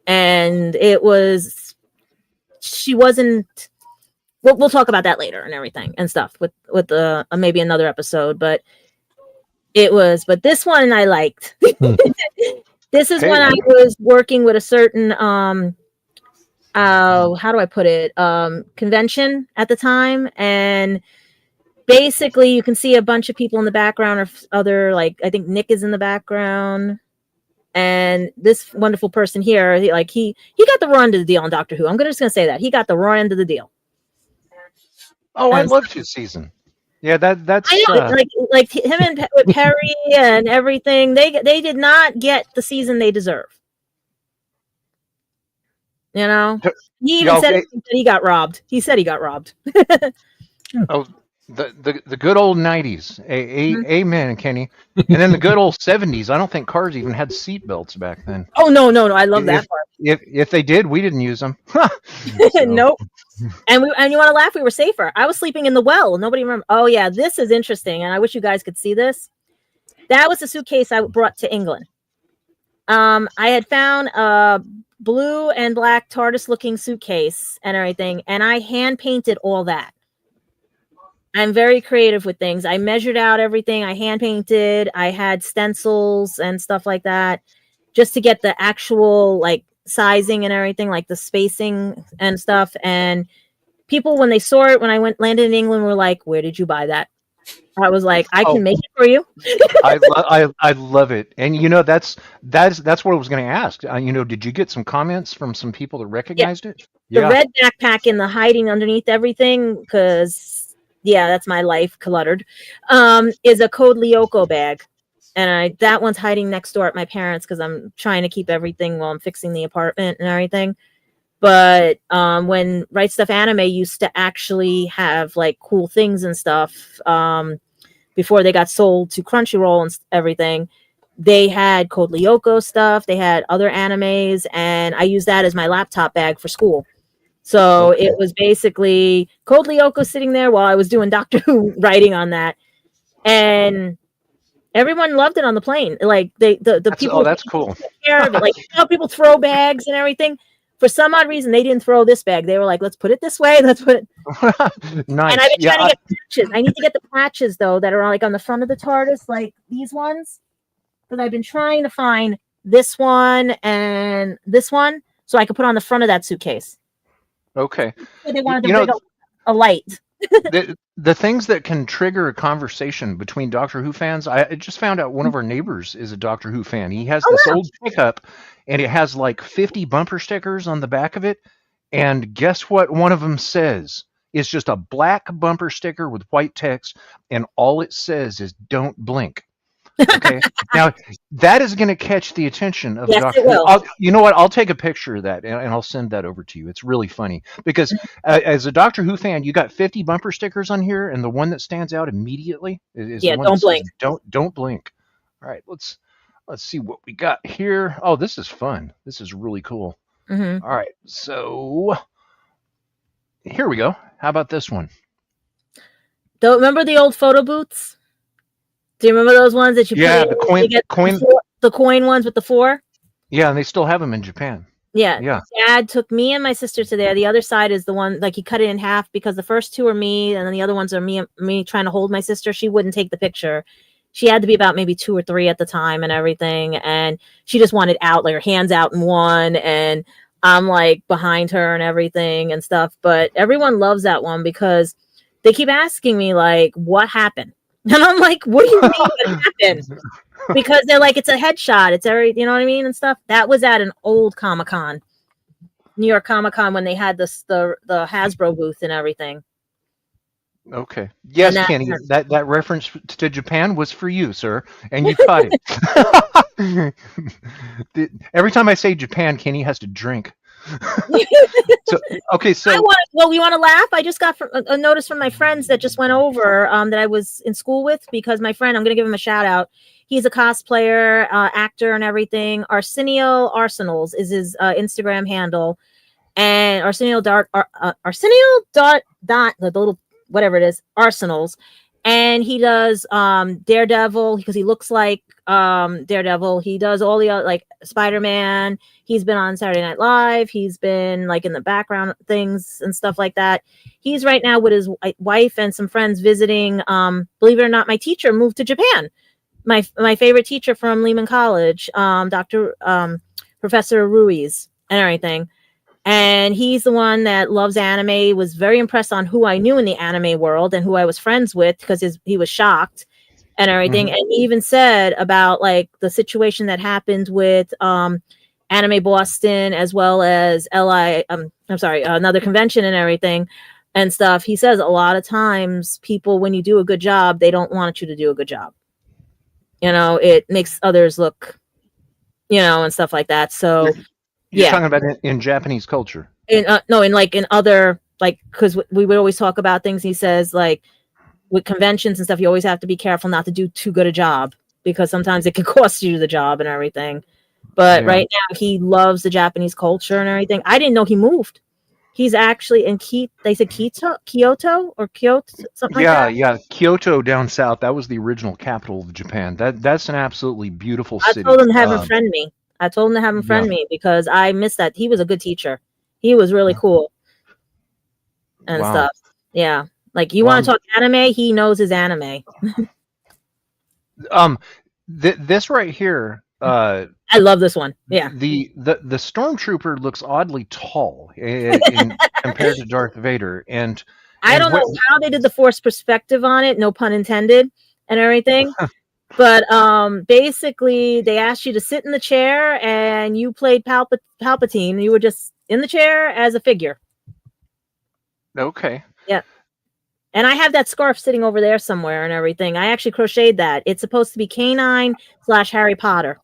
And she wasn't, we'll talk about that later and everything and stuff with maybe another episode, but this one I liked. This is when I was working with a certain, how do I put it? Convention at the time. And basically you can see a bunch of people in the background, or other, like, I think Nick is in the background. And this wonderful person here, he got the raw end of the deal on Doctor Who. I'm just going to say that. He got the raw end of the deal. Oh, I loved his season. Yeah, that's. I know, like him and with Perry and everything. They did not get the season they deserve. He even said that he got robbed. He said he got robbed. Oh, the good old 90s. Amen, Kenny. And then the good old 70s. I don't think cars even had seat belts back then. Oh no! I love that part. If they did, we didn't use them. Nope. And you want to laugh? We were safer. I was sleeping in the well. Nobody remember. Oh yeah, this is interesting, and I wish you guys could see this. That was the suitcase I brought to England. I had found a blue and black TARDIS looking suitcase and everything, and I hand painted all that. I'm very creative with things. I measured out everything. I hand painted. I had stencils and stuff like that just to get the actual like sizing and everything, like the spacing and stuff. And people, when they saw it, when I landed in England, were like, "Where did you buy that?" I was like, "I can make it for you." I love it, and that's what I was going to ask. Did you get some comments from some people that recognized it? The red backpack and the hiding underneath everything, because that's my life cluttered, is a Code Lyoko bag. And that one's hiding next door at my parents because I'm trying to keep everything while I'm fixing the apartment and everything. But when Right Stuff Anime used to actually have like cool things and stuff, before they got sold to Crunchyroll and everything, they had Code Lyoko stuff. They had other animes, and I used that as my laptop bag for school. So it was basically Code Lyoko sitting there while I was doing Doctor Who writing on that, and everyone loved it on the plane. Like the people. Oh, that's cool. Care of it. Like people throw bags and everything. For some odd reason, they didn't throw this bag. They were like, "Let's put it this way. Let's put it." Nice. And I've been trying to get patches. I need to get the patches though that are like on the front of the TARDIS, like these ones, because I've been trying to find this one and this one so I could put on the front of that suitcase. Okay. So they wanted to bring a light. The things that can trigger a conversation between Doctor Who fans, I just found out one of our neighbors is a Doctor Who fan. He has this old pickup, and it has like 50 bumper stickers on the back of it. And guess what one of them says? It's just a black bumper sticker with white text, and all it says is "Don't blink." Okay. Now that is going to catch the attention of Doctor Who. You know what? I'll take a picture of that and I'll send that over to you. It's really funny because as a Doctor Who fan, you got 50 bumper stickers on here, and the one that stands out immediately is the one don't blink. Don't blink. All right, let's see what we got here. Oh, this is fun. This is really cool. Mm-hmm. All right, so here we go. How about this one? Don't remember the old photo booths? Do you remember those ones that you put the coin ones with the 4? Yeah, and they still have them in Japan. Yeah. Dad took me and my sister to there. The other side is the one, like he cut it in half because the first 2 are me, and then the other ones are me trying to hold my sister. She wouldn't take the picture. She had to be about maybe 2 or 3 at the time and everything, and she just wanted out, like her hands out in one, and I'm like behind her and everything and stuff. But everyone loves that one because they keep asking me like, what happened? And I'm like, what do you mean what happened? Because they're like, it's a headshot. It's you know what I mean? And stuff. That was at an old Comic-Con, New York Comic-Con, when they had the Hasbro booth and everything. Okay. Yes, Kenny, that reference to Japan was for you, sir, and you caught it. Every time I say Japan, Kenny has to drink. We want to laugh. I just got a notice from my friends that just went over that I was in school with, because my friend, I'm going to give him a shout out. He's a cosplayer, actor, and everything. Arsenio Arsenals is his Instagram handle, and Arsenio dot the little whatever it is, Arsenals, and he does Daredevil because he looks like Daredevil. He does all the other, like Spider-Man. He's been on Saturday Night Live. He's been like in the background things and stuff like that. He's right now with his wife and some friends visiting. Believe it or not, my teacher moved to Japan. My favorite teacher from Lehman College, Dr. Professor Ruiz and everything. And he's the one that loves anime, was very impressed on who I knew in the anime world and who I was friends with, because he was shocked and everything. Mm-hmm. And he even said about like the situation that happened with Anime Boston, as well as another convention and everything and stuff. He says a lot of times people, when you do a good job, they don't want you to do a good job. You know, it makes others look, and stuff like that. So You're talking about in Japanese culture. In other, like, because we would always talk about things. He says, like, with conventions and stuff, you always have to be careful not to do too good a job, because sometimes it can cost you the job and everything. But right now, he loves the Japanese culture and everything. I didn't know he moved. He's actually in Kyoto, something like that. Yeah, Kyoto down south. That was the original capital of Japan. That's an absolutely beautiful city. I told him to have him friend me. I told him to have him friend Yeah. me because I missed that. He was a good teacher. He was really cool and Wow. stuff. Yeah. Like you Well, want to talk anime, he knows his anime. this right here, I love this one. Yeah. the stormtrooper looks oddly tall in compared to Darth Vader, and I don't know how they did the force perspective on it, no pun intended, and everything. But basically they asked you to sit in the chair and you played Palpatine. You were just in the chair as a figure. Okay. Yeah. And I have that scarf sitting over there somewhere and everything. I actually crocheted that. It's supposed to be K9/Harry Potter.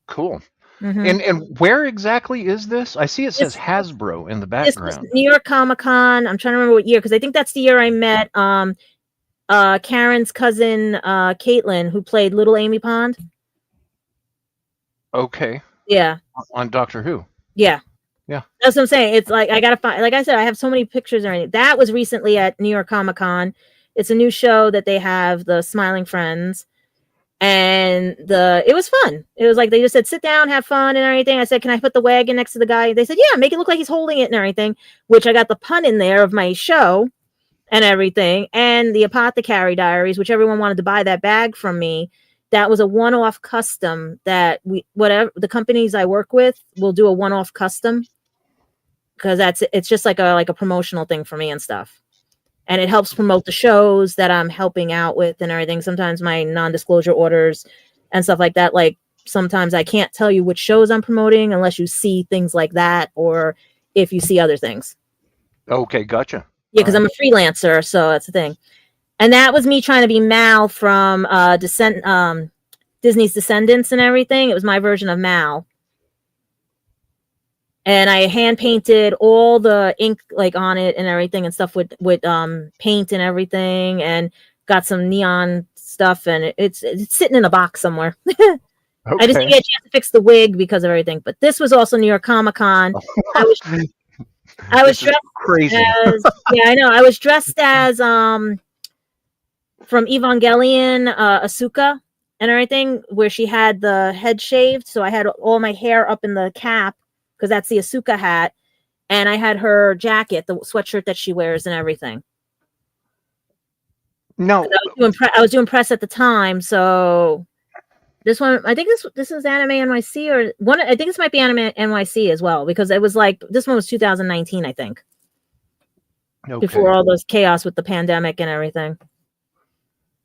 Cool. Mm-hmm. And where exactly is this? I see it says Hasbro in the This was background. New York Comic Con. I'm trying to remember what year, because I think that's the year I met Karen's cousin Caitlin, who played Little Amy Pond. Okay. Yeah. On Doctor Who. Yeah. Yeah. That's what I'm saying. It's like I gotta find, like I said, I have so many pictures or anything. That was recently at New York Comic Con. It's a new show that they have, the Smiling Friends. And it was fun. It was like they just said, sit down, have fun and everything. I said, can I put the wagon next to the guy? They said, yeah, make it look like he's holding it and everything, which I got the pun in there of my show and everything. And the Apothecary Diaries, which everyone wanted to buy that bag from me. That was a one-off custom that whatever the companies I work with will do a one-off custom, because it's just like a promotional thing for me and stuff. And it helps promote the shows that I'm helping out with and everything. Sometimes my non-disclosure orders and stuff like that. Like sometimes I can't tell you which shows I'm promoting unless you see things like that, or if you see other things. Okay, gotcha. Yeah, because I'm a freelancer, so that's the thing. And that was me trying to be Mal from Disney's Descendants and everything. It was my version of Mal. And I hand painted all the ink like on it and everything and stuff with paint and everything, and got some neon stuff, and it's sitting in a box somewhere. Okay. I just didn't get a chance to fix the wig because of everything. But this was also New York Comic Con. I was dressed crazy. as I know. I was dressed as from Evangelion, Asuka and everything, where she had the head shaved, so I had all my hair up in the cap, because that's the Asuka hat, and I had her jacket, the sweatshirt that she wears and everything. No, I was doing press at the time, so this one, I think this is Anime NYC, or one. I think this might be Anime NYC as well, because it was like this one was 2019, I think, before all those chaos with the pandemic and everything.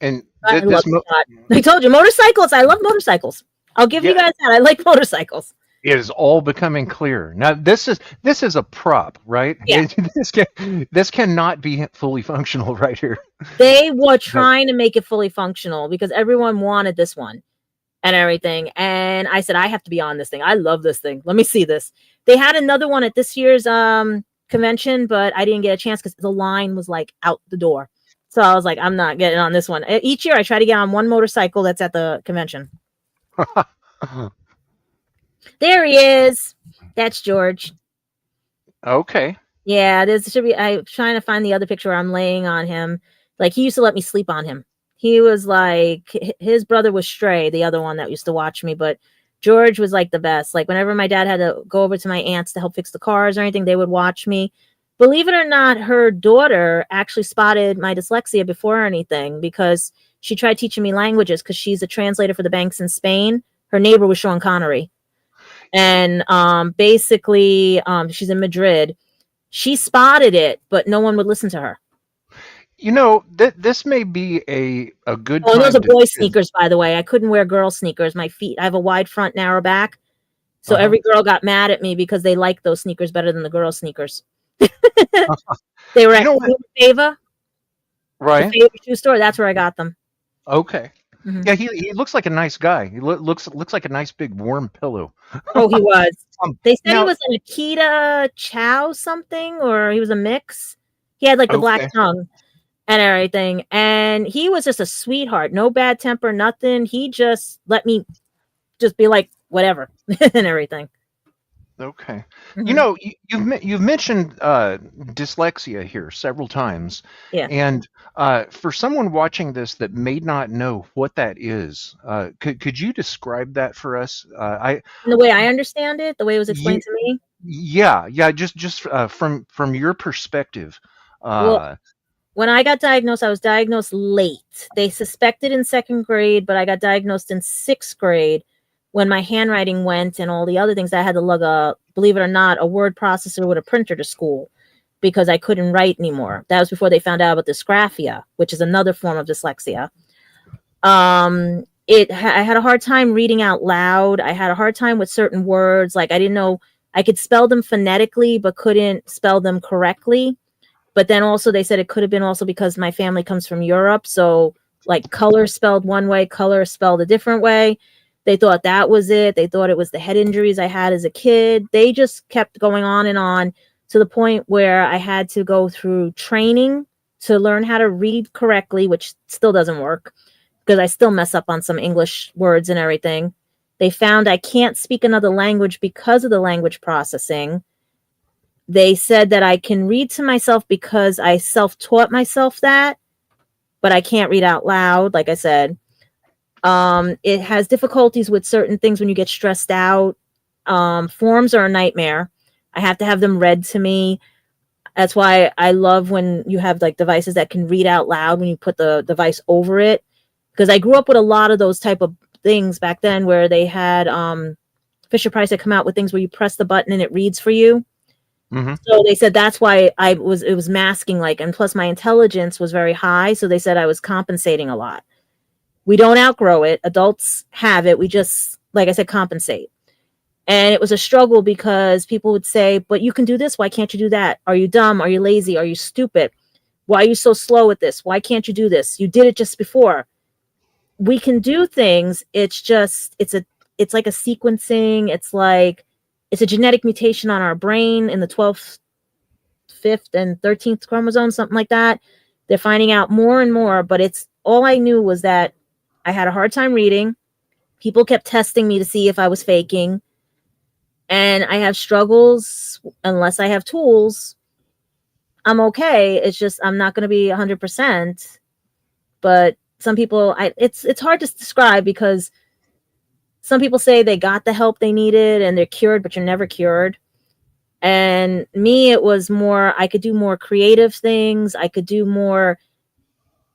And I told you, motorcycles. I love motorcycles. I'll give you guys that. I like motorcycles. It is all becoming clear. Now this is a prop, right? Yeah. This cannot be fully functional right here. They were trying to make it fully functional because everyone wanted this one and everything. And I said, I have to be on this thing. I love this thing. Let me see this. They had another one at this year's convention, but I didn't get a chance because the line was like out the door. So I was like, I'm not getting on this one. Each year I try to get on one motorcycle that's at the convention. There he is. That's George. Okay. Yeah, this should be. I'm trying to find the other picture where I'm laying on him. Like, he used to let me sleep on him. He was like, his brother was Stray, the other one that used to watch me, but George was like the best. Like, whenever my dad had to go over to my aunt's to help fix the cars or anything, they would watch me. Believe it or not, her daughter actually spotted my dyslexia before anything, because she tried teaching me languages, because she's a translator for the banks in Spain. Her neighbor was Sean Connery. And basically, she's in Madrid. She spotted it, but no one would listen to her. You know, this may be a good Oh, time. those are boy sneakers, by the way. I couldn't wear girl sneakers. My feet, I have a wide front, narrow back. So every girl got mad at me because they liked those sneakers better than the girl sneakers. They were at Fava. Right. The Fava shoe store. That's where I got them. Okay. Mm-hmm. Yeah, he looks like a nice guy. He looks like a nice big warm pillow. Oh, he was. They said he was an Akita Chow something, or he was a mix. He had like the black tongue and everything, and he was just a sweetheart. No bad temper, nothing. He just let me just be like whatever and everything. Okay. You Mhm. know, you've mentioned dyslexia here several times, Yeah. and for someone watching this that may not know what that is, could you describe that for us? And the way I understand it, the way it was explained Ye- to me, yeah, just from your perspective. well, Uh, when I got diagnosed, I was diagnosed late. They suspected in second grade, but I got diagnosed in sixth grade when my handwriting went and all the other things. I had to lug believe it or not, a word processor with a printer to school because I couldn't write anymore. That was before they found out about dysgraphia, which is another form of dyslexia. I had a hard time reading out loud. I had a hard time with certain words. Like I didn't know I could spell them phonetically, but couldn't spell them correctly. But then also they said it could have been also because my family comes from Europe. So like color spelled one way, color spelled a different way. They thought that was it. They thought it was the head injuries I had as a kid. They just kept going on to the point where I had to go through training to learn how to read correctly, which still doesn't work because I still mess up on some English words and everything. They found I can't speak another language because of the language processing. They said that I can read to myself because I self taught myself that, but I can't read out loud, like I said. It has difficulties with certain things when you get stressed out. Forms are a nightmare. I have to have them read to me. That's why I love when you have like devices that can read out loud when you put the device over it. Because I grew up with a lot of those type of things back then where they had Fisher Price had come out with things where you press the button and it reads for you. mhm. So they said that's why it was masking like, and plus my intelligence was very high. So they said I was compensating a lot. We don't outgrow it. Adults have it. We just, like I said, compensate. And it was a struggle because people would say, but you can do this. Why can't you do that? Are you dumb? Are you lazy? Are you stupid? Why are you so slow at this? Why can't you do this? You did it just before. We can do things. It's just, it's like a sequencing. It's a genetic mutation on our brain in the 12th, 5th and 13th chromosome, something like that. They're finding out more and more, but it's all I knew was that I had a hard time reading. People kept testing me to see if I was faking, and I have struggles unless I have tools. I'm okay. It's just I'm not going to be 100%, but some people it's hard to describe because some people say they got the help they needed and they're cured, but you're never cured. And me, it was more, I could do more creative things. I could do more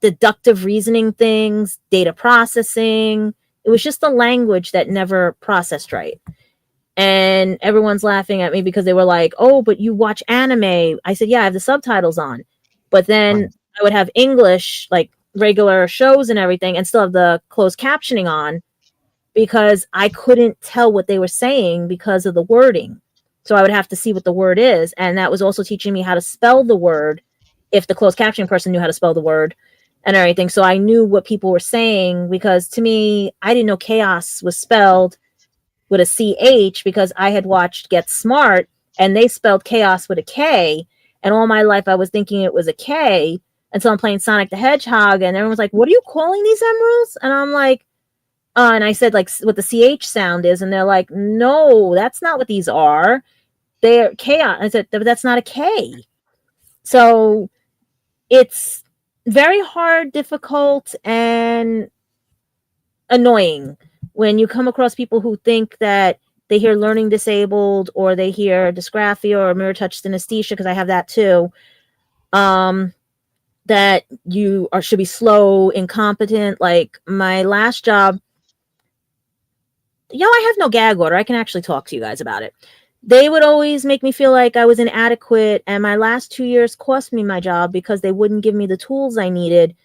deductive reasoning things, data processing. It was just the language that never processed right. And everyone's laughing at me because they were like, oh, but you watch anime. I said, yeah, I have the subtitles on. But Right. then I would have English, like regular shows and everything, and still have the closed captioning on because I couldn't tell what they were saying because of the wording. So I would have to see what the word is. And that was also teaching me how to spell the word if the closed captioning person knew how to spell the word and everything. So I knew what people were saying because to me, I didn't know chaos was spelled with a CH because I had watched Get Smart and they spelled chaos with a K. And all my life I was thinking it was a K until I'm playing Sonic the Hedgehog and everyone's like, what are you calling these emeralds? And I'm like, and I said like what the CH sound is, and they're like, no, that's not what these are. They're chaos. I said, but that's not a K. So it's very hard, difficult, and annoying when you come across people who think that they hear learning disabled or they hear dysgraphia or mirror touch synesthesia, because I have that too. Um, that you are should be slow, incompetent. Like my last job, I have no gag order. I can actually talk to you guys about it. They would always make me feel like I was inadequate, and my last 2 years cost me my job because they wouldn't give me the tools I needed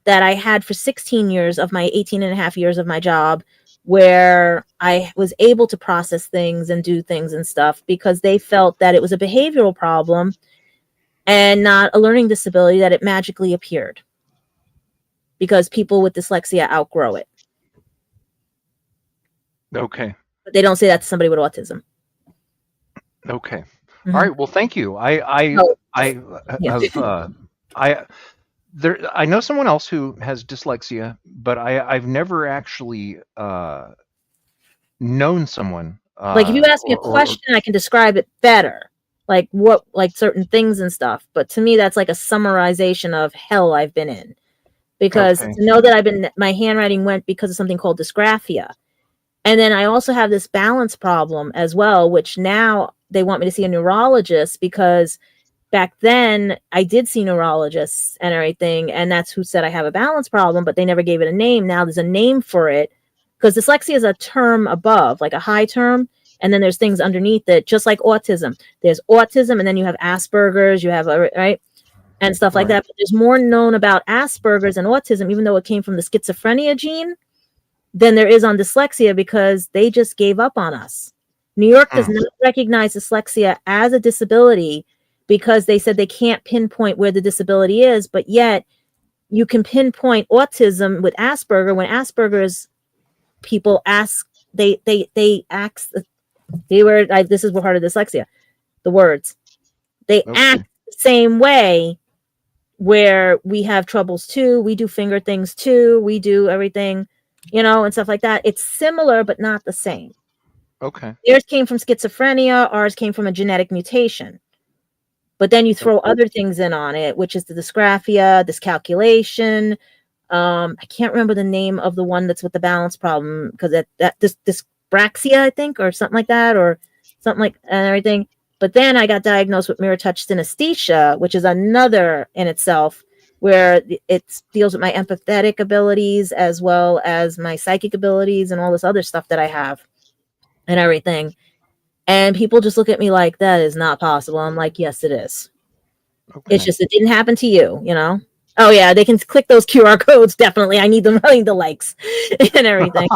that I had for 16 years of my 18 and a half years of my job, where I was able to process things and do things and stuff because they felt that it was a behavioral problem and not a learning disability, that it magically appeared because people with dyslexia outgrow it. Okay. But they don't say that to somebody with autism. Okay. All Mm-hmm. right. Well, thank you. Oh, I yeah. have I there I know someone else who has dyslexia, but I've never actually known someone Like if you ask me a question, I can describe it better. Like certain things and stuff. But to me, that's like a summarization of hell I've been in. Because Okay. to know that my handwriting went because of something called dysgraphia. And then I also have this balance problem as well, which now they want me to see a neurologist because back then I did see neurologists and everything. And that's who said I have a balance problem, but they never gave it a name. Now there's a name for it because dyslexia is a term above, like a high term. And then there's things underneath it, just like autism. There's autism, and then you have Asperger's, you have, right? And stuff like Right. that. But there's more known about Asperger's and autism, even though it came from the schizophrenia gene, than there is on dyslexia because they just gave up on us. New York does not recognize dyslexia as a disability because they said they can't pinpoint where the disability is, but yet you can pinpoint autism with Asperger when Asperger's people ask, they ask, this is part of dyslexia, the words. They act the same way where we have troubles too. We do finger things too. We do everything, and stuff like that. It's similar, but not the same. Okay. Theirs came from schizophrenia. Ours came from a genetic mutation. But then you throw other things in on it, which is the dysgraphia, dyscalculation. I can't remember the name of the one that's with the balance problem because this dyspraxia, I think, or something like that, or something like and everything. But then I got diagnosed with mirror touch synesthesia, which is another in itself, where it deals with my empathetic abilities as well as my psychic abilities and all this other stuff that I have and everything. And people just look at me like, that is not possible. I'm like, yes, it is. Okay. It's just, it didn't happen to you, Oh yeah, they can click those QR codes. Definitely. I need them running the likes and everything.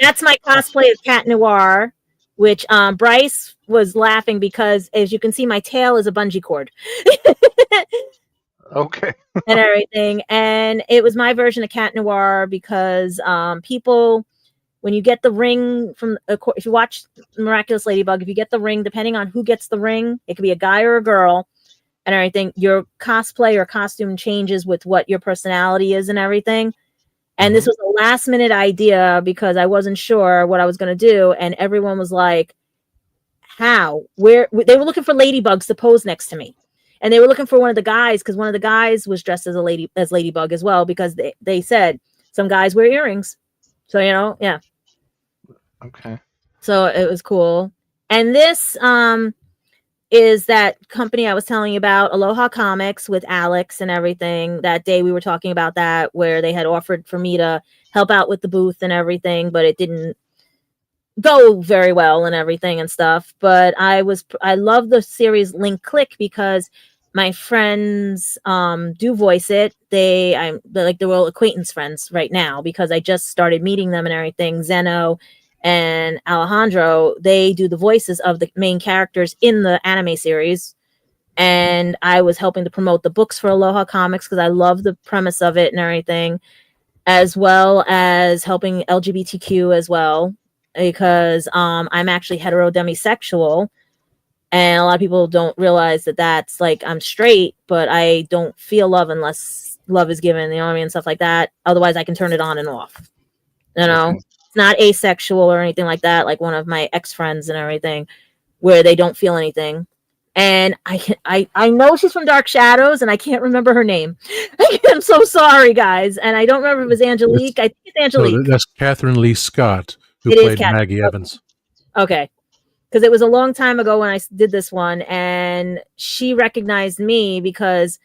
That's my cosplay of Cat Noir, which Bryce was laughing because, as you can see, my tail is a bungee cord. Okay. And everything. And it was my version of Cat Noir because people, when you get the ring from, if you watch Miraculous Ladybug, if you get the ring, depending on who gets the ring, it could be a guy or a girl and everything, your cosplay or costume changes with what your personality is and everything. And this was a last minute idea because I wasn't sure what I was going to do. And everyone was like, how? Where? They were looking for ladybugs to pose next to me. And they were looking for one of the guys because one of the guys was dressed as ladybug as well because they said some guys wear earrings. So, yeah. Okay. So it was cool. And this is that company I was telling you about, Aloha Comics with Alex and everything. That day we were talking about that, where they had offered for me to help out with the booth and everything, but it didn't go very well and everything and stuff. But I love the series Link Click because my friends do voice it. They're all acquaintance friends right now because I just started meeting them and everything. Zeno and Alejandro, they do the voices of the main characters in the anime series. And I was helping to promote the books for Aloha Comics because I love the premise of it and everything, as well as helping LGBTQ as well, because I'm actually hetero demisexual. And a lot of people don't realize that that's like, I'm straight, but I don't feel love unless love is given, you know what I mean? Stuff like that. Otherwise I can turn it on and off, Okay. It's not asexual or anything like that. Like one of my ex-friends and everything where they don't feel anything. And I know she's from Dark Shadows and I can't remember her name. I'm so sorry, guys. And I don't remember if it was Angelique. I think it's Angelique. No, that's Catherine Lee Scott, who It is played Catherine. Maggie Evans. Okay. Because it was a long time ago when I did this one, and she recognized me because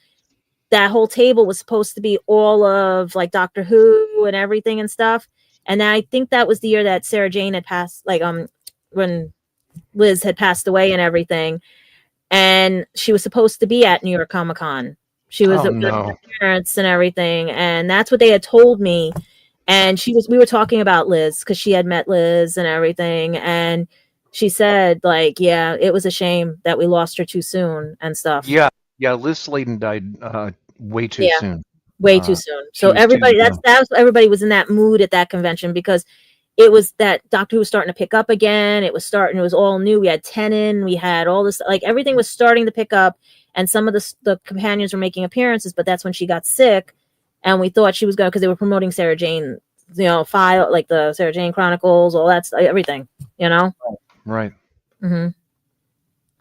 that whole table was supposed to be all of like Doctor Who and everything and stuff. And I think that was the year that Sarah Jane had passed, like when Liz had passed away and everything. And she was supposed to be at New York Comic Con. She was with her parents and everything, and that's what they had told me. And we were talking about Liz because she had met Liz and everything, and she said, like, yeah, it was a shame that we lost her too soon and stuff. Yeah. Liz Sladen died way too soon. Way too soon. So everybody, everybody was in that mood at that convention because it was that Doctor Who was starting to pick up again. It was all new. We had Tennant, we had all this, like everything was starting to pick up, and some of the companions were making appearances, but that's when she got sick, and we thought she was going because they were promoting Sarah Jane, file like the Sarah Jane Chronicles, all that stuff, everything, Right. Mm-hmm.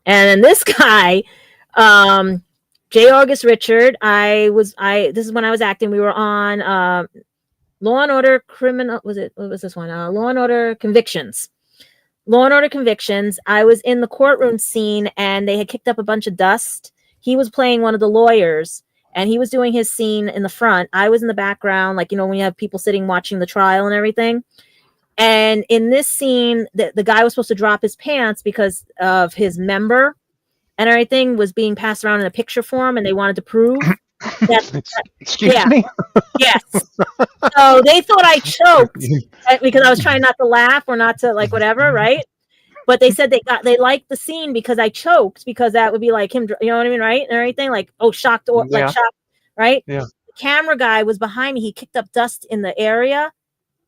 And then this guy, J. August Richard, this is when I was acting. We were on Law and Order Criminal. What was this one? Law and Order Convictions. Law and Order Convictions. I was in the courtroom scene, and they had kicked up a bunch of dust. He was playing one of the lawyers, and he was doing his scene in the front. I was in the background, like, when you have people sitting watching the trial and everything. And in this scene, the guy was supposed to drop his pants because of his member and everything was being passed around in a picture form, and they wanted to prove that. Excuse me? Yes. So they thought I choked because I was trying not to laugh or not to, like, whatever, right? But they said they liked the scene because I choked, because that would be like him, you know what I mean, right? And everything, like, oh, shocked, or like shocked, right? Yeah. The camera guy was behind me. He kicked up dust in the area.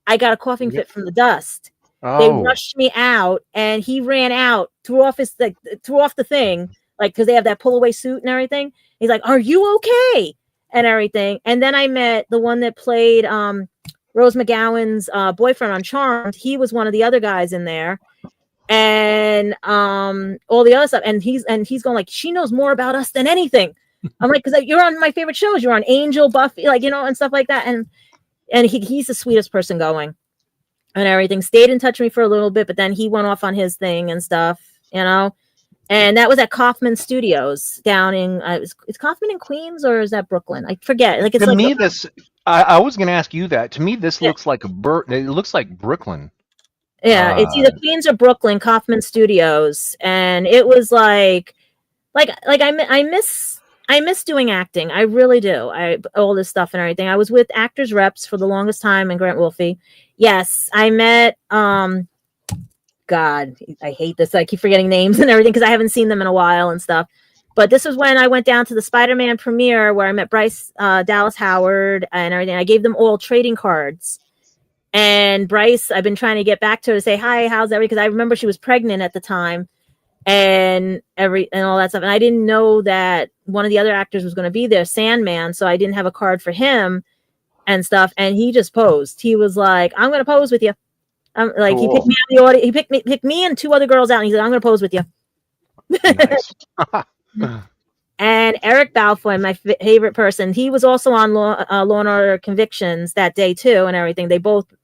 I got a coughing fit from the dust. Oh. They rushed me out, and he ran out, threw off the thing, like, because they have that pull away suit and everything. He's like, "Are you okay?" and everything. And then I met the one that played Rose McGowan's boyfriend on Charmed. He was one of the other guys in there, and all the other stuff. And he's going like, "She knows more about us than anything." I'm like, "Because you're on my favorite shows. You're on Angel, Buffy, like, and stuff like that." And he's the sweetest person going, and everything. Stayed in touch with me for a little bit, but then he went off on his thing and stuff, And that was at Kaufman Studios down in is Kaufman in Queens, or is that Brooklyn? I forget. Like, it's to me, I was going to ask you that. To me, this looks like it looks like Brooklyn. Yeah, it's either Queens or Brooklyn, Kaufman Studios, and it was like I miss doing acting. I really do. All this stuff and everything. I was with Actors Reps for the longest time in Grant Wolfe. Yes, I met God, I hate this. I keep forgetting names and everything because I haven't seen them in a while and stuff. But this was when I went down to the Spider-Man premiere where I met Bryce Dallas Howard and everything. I gave them all trading cards. And Bryce, I've been trying to get back to her to say, "Hi, how's everything?" Because I remember she was pregnant at the time and all that stuff. And I didn't know that one of the other actors was going to be there, Sandman. So I didn't have a card for him and stuff. And he just posed. He was like, "I'm going to pose with you." Like, cool. He picked me out of the audience. He picked me and two other girls out, and he said, "I'm going to pose with you." Nice. And Eric Balfoy, my favorite person, he was also on Law and Order Convictions that day too, and everything.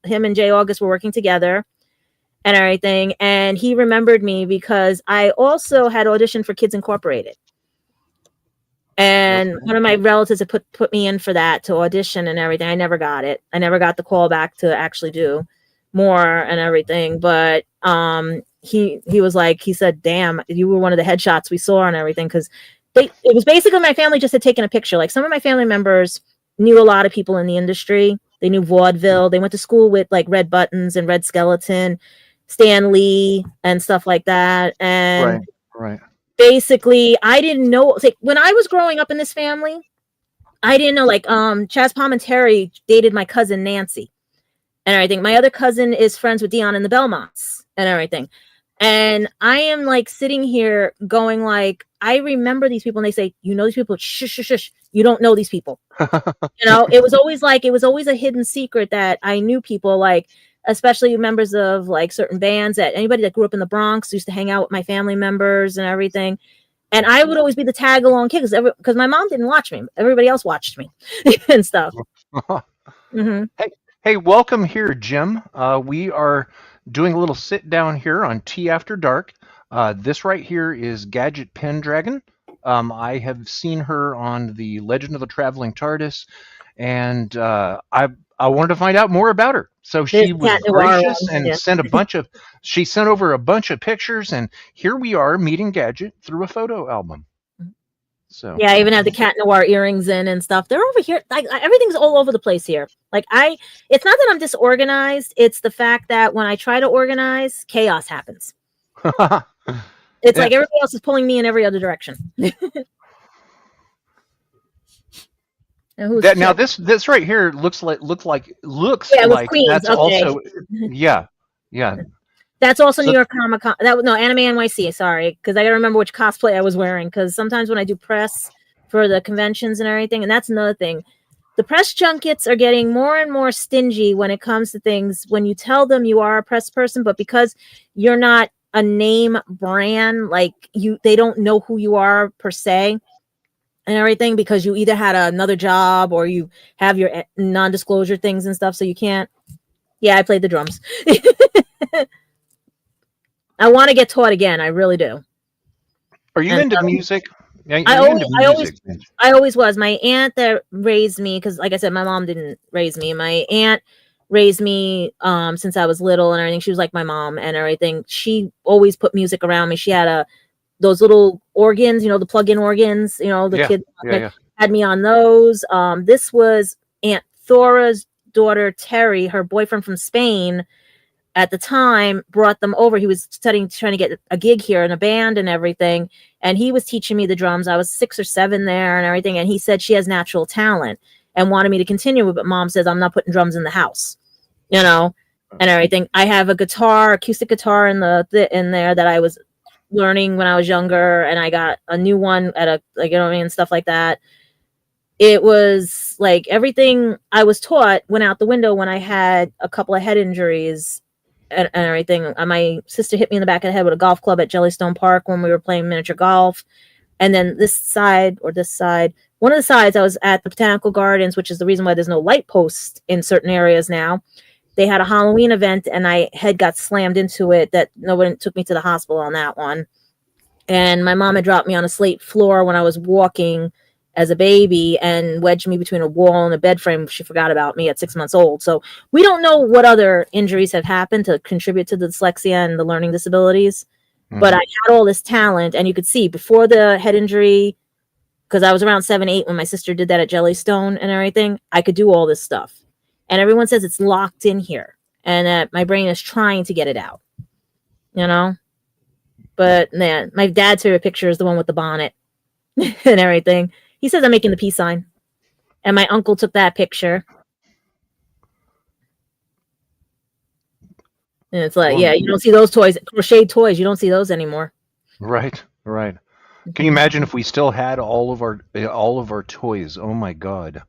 Him and J. August were working together and everything. And he remembered me because I also had auditioned for Kids Incorporated. And one of my relatives had put me in for that to audition and everything. I never got it. I never got the call back to actually do more and everything. But he was like, he said, "Damn, you were one of the headshots we saw and everything." Because it was basically my family just had taken a picture. Like, some of my family members knew a lot of people in the industry. They knew vaudeville. They went to school with like Red Buttons and Red Skeleton, Stan Lee and stuff like that. And right. Basically, I didn't know, like, when I was growing up in this family, I didn't know, like, Chaz Palminteri dated my cousin Nancy and everything. My other cousin is friends with Dion and the Belmonts and everything. And I am like sitting here going like, I remember these people, and they say, "You know these people?" Shush, shush, shush. You don't know these people. It was always a hidden secret that I knew people, like, especially members of like certain bands, that anybody that grew up in the Bronx used to hang out with my family members and everything. And I would always be the tag along kid because my mom didn't watch me. Everybody else watched me and stuff. Mm-hmm. Hey, welcome here, Jim. We are doing a little sit down here on Tea After Dark. This right here is Gadget Pendragon. I have seen her on the Legend of the Traveling TARDIS, and I wanted to find out more about her. So she was gracious and she sent over a bunch of pictures, and here we are meeting Gadget through a photo album. So yeah, I even have the Cat Noir earrings in and stuff. They're over here. Like, everything's all over the place here. Like, it's not that I'm disorganized. It's the fact that when I try to organize, chaos happens. It's like everybody else is pulling me in every other direction. Now this right here looks like Queens, that's okay. Also yeah. That's also New York Comic Con. Anime NYC. Sorry, because I gotta remember which cosplay I was wearing. Because sometimes when I do press for the conventions and everything, and that's another thing, the press junkets are getting more and more stingy when it comes to things. When you tell them you are a press person, but because you're not a name brand, like they don't know who you are per se and everything, because you either had another job or you have your non-disclosure things and stuff, so you can't. Yeah, I played the drums. I want to get taught again. I really do. Are you And into music? Are I you into music? always was. My aunt that raised me, because like I said, my mom didn't raise me. My aunt raised me since I was little and everything. She was like my mom and everything. She always put music around me. She had those little organs, the plug-in organs, the kids had me on those. This was Aunt Thora's daughter, Terry, her boyfriend from Spain at the time brought them over. He was trying to get a gig here in a band and everything. And he was teaching me the drums. I was 6 or 7 there and everything. And he said she has natural talent and wanted me to continue. But mom says, I'm not putting drums in the house, and everything. I have a guitar, acoustic guitar in there that I was learning when I was younger. And I got a new one at and stuff like that. It was like everything I was taught went out the window when I had a couple of head injuries and everything. My sister hit me in the back of the head with a golf club at Jellystone Park when we were playing miniature golf. And then one of the sides, I was at the Botanical Gardens, which is the reason why there's no light posts in certain areas now. They had a Halloween event and my head got slammed into it. That nobody took me to the hospital on that one. And my mom had dropped me on a slate floor when I was walking as a baby and wedged me between a wall and a bed frame. She forgot about me at 6 months old. So we don't know what other injuries have happened to contribute to the dyslexia and the learning disabilities. Mm-hmm. But I had all this talent, and you could see before the head injury, because I was around 7, 8 when my sister did that at Jellystone and everything, I could do all this stuff. And everyone says it's locked in here and that my brain is trying to get it out, But man, my dad's favorite picture is the one with the bonnet and everything. He says I'm making the peace sign. And my uncle took that picture. And it's like, you don't see those toys, crocheted toys. You don't see those anymore. Right. Can you imagine if we still had all of our toys? Oh my God.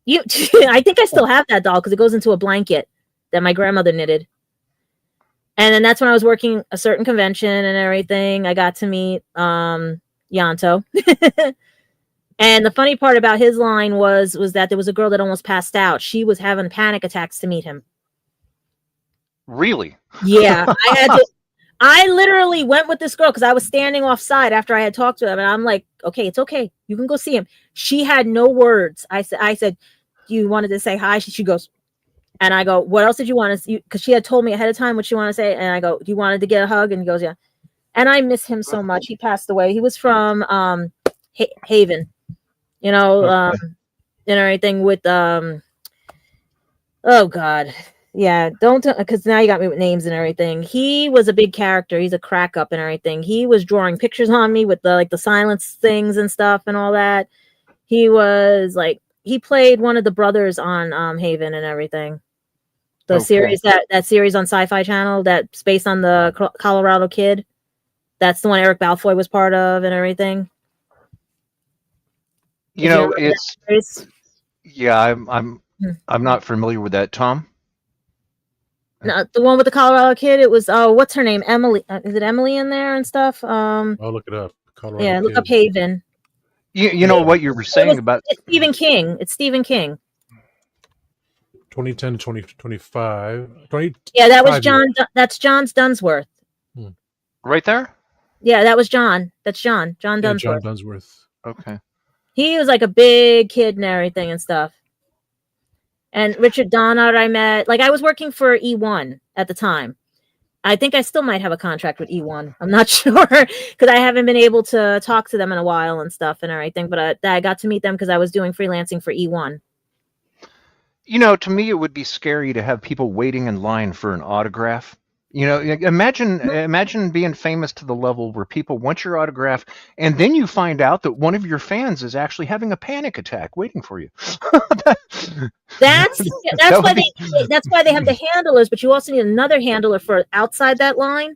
I think I still have that doll because it goes into a blanket that my grandmother knitted. And then that's when I was working a certain convention and everything. I got to meet Yanto. And the funny part about his line was that there was a girl that almost passed out. She was having panic attacks to meet him. Really? Yeah. I literally went with this girl because I was standing offside after I had talked to him. And I'm like, okay, it's okay. You can go see him. She had no words. I said, you wanted to say hi? She goes, and I go, what else did you want to see? Because she had told me ahead of time what she wanted to say. And I go, you wanted to get a hug? And he goes, yeah. And I miss him so much. He passed away. He was from Haven. Okay. And everything with oh God, yeah, don't, because now you got me with names and everything. He was a big character. He's a crack up and everything. He was drawing pictures on me with the silence things and stuff and all that. He was he played one of the brothers on Haven and everything. The series that series on Sci-Fi Channel that's based on the Colorado Kid. That's the one Eric Balfoy was part of and everything. I'm not familiar with that. Tom? No, the one with the Colorado Kid. It was what's her name? Emily. Is it Emily in there and stuff? I'll look it up. Colorado Kid. Look up Haven. You know what you were saying about it's Stephen King. It's Stephen King. 2010 to 2025. Yeah, that was John. That's John's Dunsworth. Right there? Yeah, that was John. That's John. John Dunsworth. John Dunsworth. Okay. He was like a big kid and everything and stuff. And Richard Donner I met. I was working for E1 at the time. I think I still might have a contract with E1. I'm not sure because I haven't been able to talk to them in a while and stuff and everything. But I got to meet them because I was doing freelancing for E1. To me, it would be scary to have people waiting in line for an autograph. Imagine being famous to the level where people want your autograph, and then you find out that one of your fans is actually having a panic attack waiting for you. That's why they have the handlers, but you also need another handler for outside that line.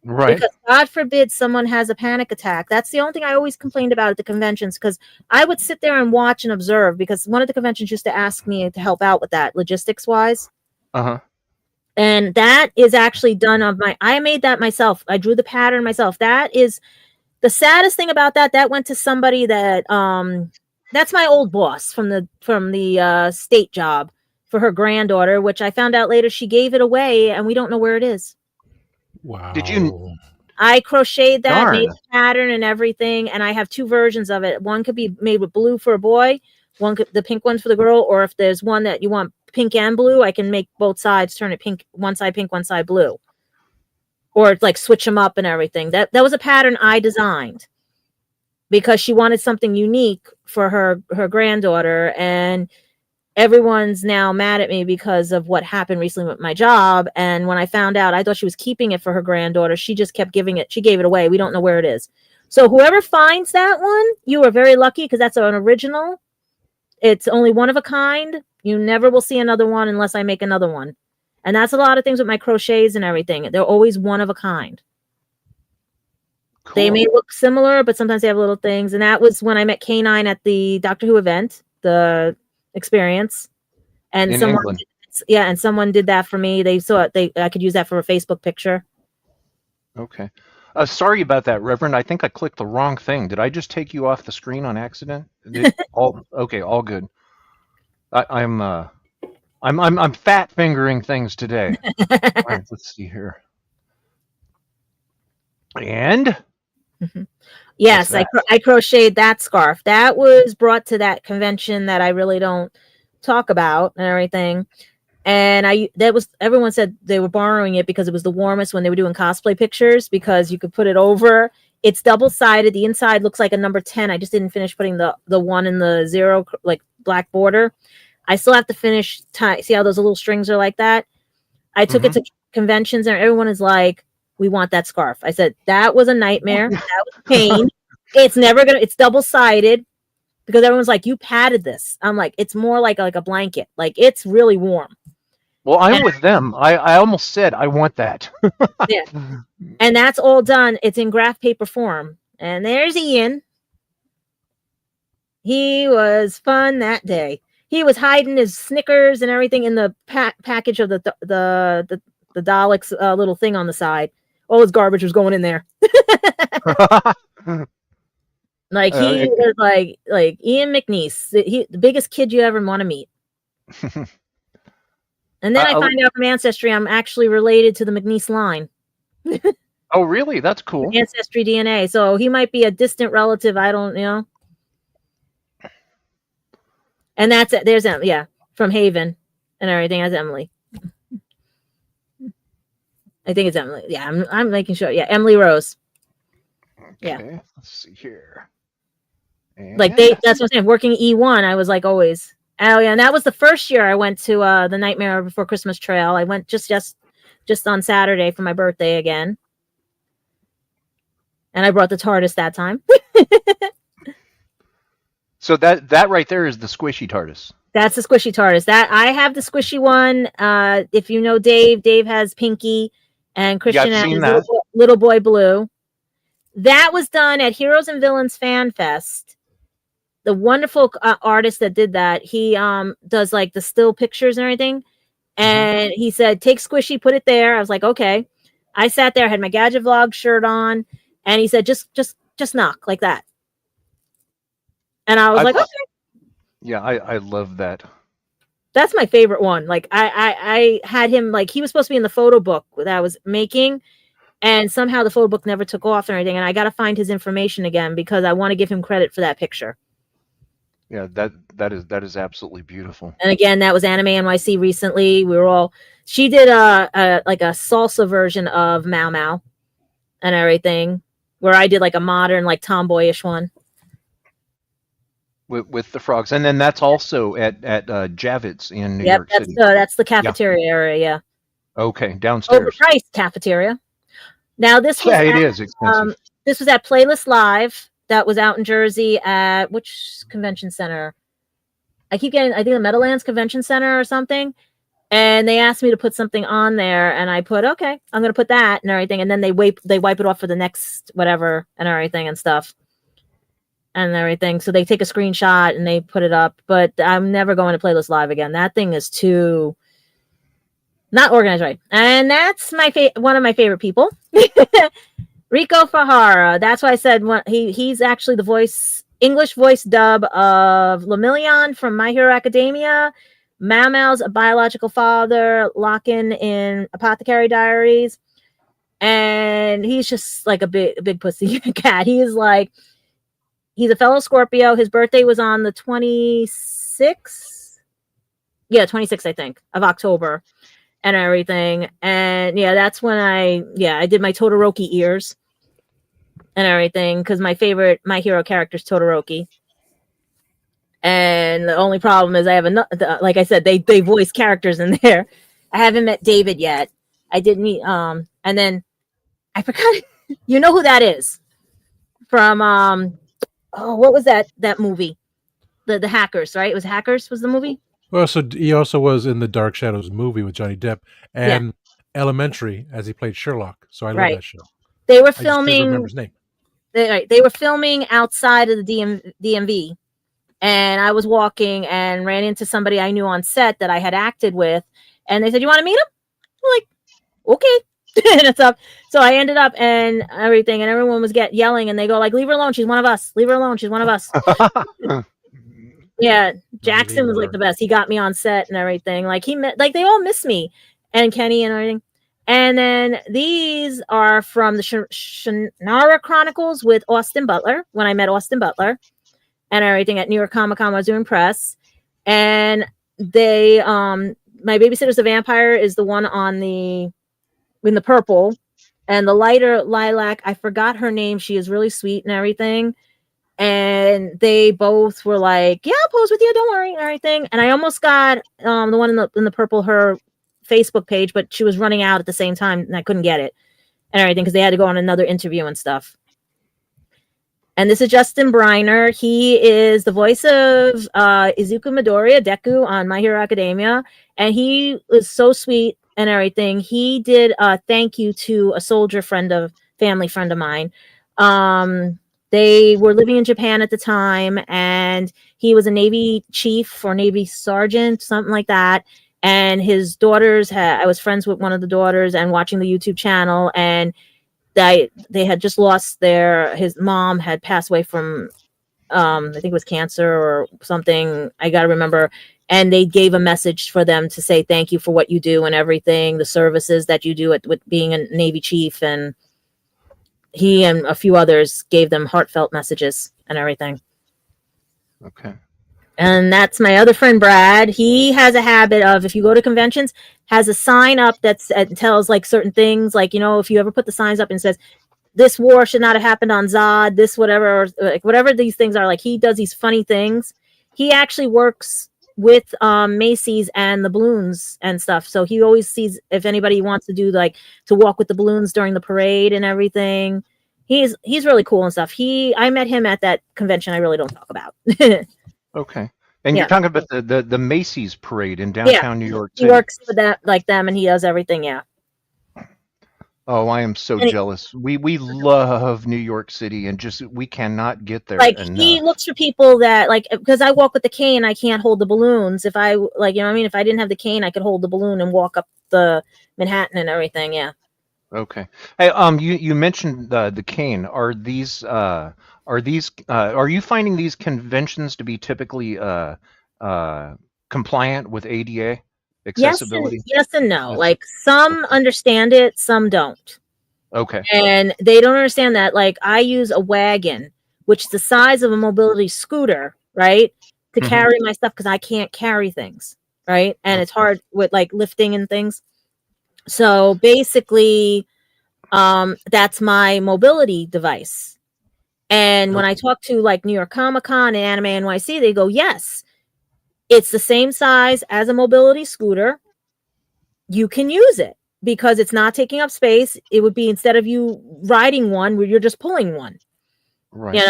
Right. Because God forbid someone has a panic attack. That's the only thing I always complained about at the conventions, because I would sit there and watch and observe, because one of the conventions used to ask me to help out with that logistics wise. Uh-huh. And that is actually done on I made that myself. I drew the pattern myself. That is the saddest thing about that. That went to somebody that that's my old boss from the state job for her granddaughter, which I found out later she gave it away and we don't know where it is. Wow. Did you? I crocheted that, Darn. made a pattern and everything, and I have two versions of it. One could be made with blue for a boy, the pink one's for the girl, or if there's one that you want pink and blue, I can make both sides, turn it pink, one side pink, one side blue. Or like switch them up and everything. That was a pattern I designed because she wanted something unique for her granddaughter, and everyone's now mad at me because of what happened recently with my job. And when I found out, I thought she was keeping it for her granddaughter. She just kept giving it. She gave it away. We don't know where it is. So whoever finds that one, you are very lucky because that's an original. It's only one of a kind. You never will see another one unless I make another one. And that's a lot of things with my crochets and everything. They're always one of a kind. Cool. They may look similar, but sometimes they have little things. And that was when I met K9 at the Doctor Who event, the experience. And in someone, England. yeah, and someone did that for me. They saw it. I could use that for a Facebook picture. Okay. Sorry about that, Reverend. I think I clicked the wrong thing. Did I just take you off the screen on accident? Okay, all good. I'm fat fingering things today. All right, let's see here. And Yes, what's that? I crocheted that scarf. That was brought to that convention that I really don't talk about and everything. And everyone said they were borrowing it because it was the warmest when they were doing cosplay pictures because you could put it over. It's double-sided. The inside looks like a number 10. I just didn't finish putting the 1 and the 0 like black border. I still have to finish see how those little strings are like that. I took it to conventions and everyone is like, we want that scarf. I said, that was a nightmare. That was pain. It's double-sided because everyone's like, you padded this. I'm like, it's more like a blanket. Like it's really warm. Well, I'm with them. I almost said I want that. Yeah. And that's all done. It's in graph paper form. And there's Ian. He was fun that day. He was hiding his Snickers and everything in the package of the Daleks little thing on the side. All his garbage was going in there. Like he was like Ian McNeice, the biggest kid you ever want to meet. And then I find out from Ancestry I'm actually related to the McNeice line. Oh, really? That's cool. Ancestry DNA. So he might be a distant relative. I don't know. And that's it. There's Emily. Yeah, from Haven and everything. That's Emily. I think it's Emily. Yeah, I'm making sure. Yeah, Emily Rose. Okay, yeah. Let's see here. And like that's what I'm saying. Working E1, I was like always. Oh yeah, and that was the first year I went to the Nightmare Before Christmas Trail. I went just on Saturday for my birthday again, and I brought the TARDIS that time. So that right there is the squishy TARDIS. That's the squishy TARDIS. That I have the squishy one. If you know Dave has Pinky, and Christian has little boy Blue. That was done at Heroes and Villains Fan Fest. The wonderful artist that did that, he does like the still pictures and everything. And he said, take Squishy, put it there. I was like, okay. I sat there, had my Gadget Vlog shirt on, and he said, just knock like that. And I was like, okay. Yeah, I love that. That's my favorite one. Like I had him, like he was supposed to be in the photo book that I was making, and somehow the photo book never took off or anything. And I got to find his information again because I want to give him credit for that picture. Yeah, that is absolutely beautiful. And again, that was Anime NYC recently. She did a like a salsa version of Mau Mau and everything, where I did like a modern, like tomboyish one. With the frogs, and then that's also at Javits in New York City. That's the cafeteria area. Yeah. Okay, downstairs. Overpriced cafeteria. Now this was it is expensive. This was at Playlist Live. That was out in Jersey at which convention center? I think the Meadowlands Convention Center or something. And they asked me to put something on there, and I put, okay, I'm going to put that and everything. And then they wipe it off for the next whatever and everything and stuff and everything. So they take a screenshot and they put it up. But I'm never going to Playlist Live again. That thing is too Not organized right. And that's one of my favorite people. Rico Fahara. That's why I said he's actually the English voice dub of Lemillion from My Hero Academia, Mamal's a biological father, Lockin in Apothecary Diaries, and he's just like a big pussy cat. He's a fellow Scorpio. His birthday was on the 26th. Yeah, 26th, I think, of October and everything. And yeah, that's when I did my Todoroki ears and everything, because my favorite My Hero character is Todoroki. And the only problem is I have like I said, they voice characters in there. I haven't met David yet. I did meet and then I forgot you know who that is from what was that movie? The Hackers, right? It was Hackers was the movie? Well, so he also was in the Dark Shadows movie with Johnny Depp and Elementary as he played Sherlock. So I love that show. They were I just didn't filming. remember his name. They were filming outside of the DMV, and I was walking and ran into somebody I knew on set that I had acted with, and they said, "You want to meet him?" I'm like, "Okay." And stuff. So I ended up and everything, and everyone was yelling, and they go like, "Leave her alone! She's one of us! Leave her alone! She's one of us!" Yeah, Jackson was like the best. He got me on set and everything. Like they all miss me, and Kenny and everything. And then these are from the Shannara Chronicles with Austin Butler, when I met Austin Butler and everything at New York Comic Con. I was doing press, and they My Babysitter's a Vampire is the one in the purple, and the lighter lilac, I forgot her name. She is really sweet and everything. And they both were like, "Yeah, I'll pose with you, don't worry," and everything. And I almost got the one in the purple, her Facebook page, but she was running out at the same time, and I couldn't get it and everything because they had to go on another interview and stuff. And this is Justin Briner. He is the voice of Izuku Midoriya, Deku on My Hero Academia, and he was so sweet and everything. He did a thank you to a family friend of mine. They were living in Japan at the time, and he was a Navy chief or Navy sergeant, something like that. And his daughters I was friends with one of the daughters and watching the YouTube channel, and they had just lost his mom had passed away from I think it was cancer or something. I got to remember. And they gave a message for them to say thank you for what you do and everything, the services that you do with being a Navy chief. And he and a few others gave them heartfelt messages and everything. Okay. And that's my other friend, Brad. He has a habit of, if you go to conventions, has a sign up that tells like certain things. Like, if you ever put the signs up and says, this war should not have happened on Zod, this whatever, or like whatever these things are, like he does these funny things. He actually works with Macy's and the balloons and stuff. So he always sees if anybody wants to do to walk with the balloons during the parade and everything. He's really cool and stuff. I met him at that convention I really don't talk about. Okay. And you're talking about the Macy's parade in downtown New York City. He works with them and he does everything, yeah. Oh, I am so jealous. We love New York City, and we cannot get there. He looks for people that because I walk with the cane, I can't hold the balloons. If I if I didn't have the cane, I could hold the balloon and walk up the Manhattan and everything. Yeah. Okay. Hey, you mentioned the cane. Are you finding these conventions to be typically compliant with ADA accessibility? Yes and no. Like some understand it, some don't. Okay. And they don't understand that. Like I use a wagon, which is the size of a mobility scooter, right, to carry my stuff because I can't carry things, right, and it's hard with lifting and things. So basically, that's my mobility device. And when I talk to New York Comic Con and Anime NYC, they go, yes, it's the same size as a mobility scooter. You can use it because it's not taking up space. It would be instead of you riding one where you're just pulling one, right?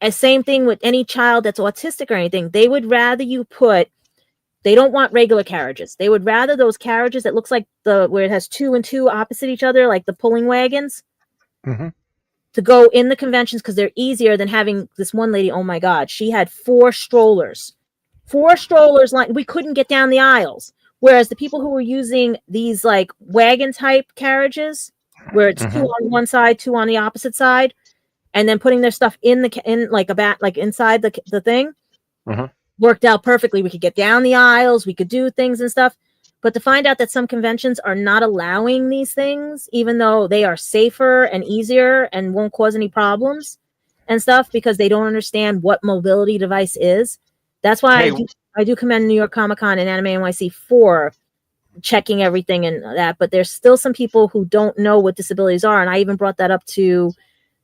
And same thing with any child that's autistic or anything. They would rather they don't want regular carriages. They would rather those carriages that looks like where it has 2 and 2 opposite each other, like the pulling wagons, to go in the conventions because they're easier than having this one lady. Oh my God, she had 4 strollers. 4 strollers. We couldn't get down the aisles. Whereas the people who were using these like wagon type carriages, where it's two on one side, two on the opposite side, and then putting their stuff in like a bat, like inside the thing, worked out perfectly. We could get down the aisles, we could do things and stuff. But to find out that some conventions are not allowing these things, even though they are safer and easier and won't cause any problems and stuff, because they don't understand what mobility device is. That's why I do commend New York Comic Con and Anime NYC for checking everything and that. But there's still some people who don't know what disabilities are. And I even brought that up to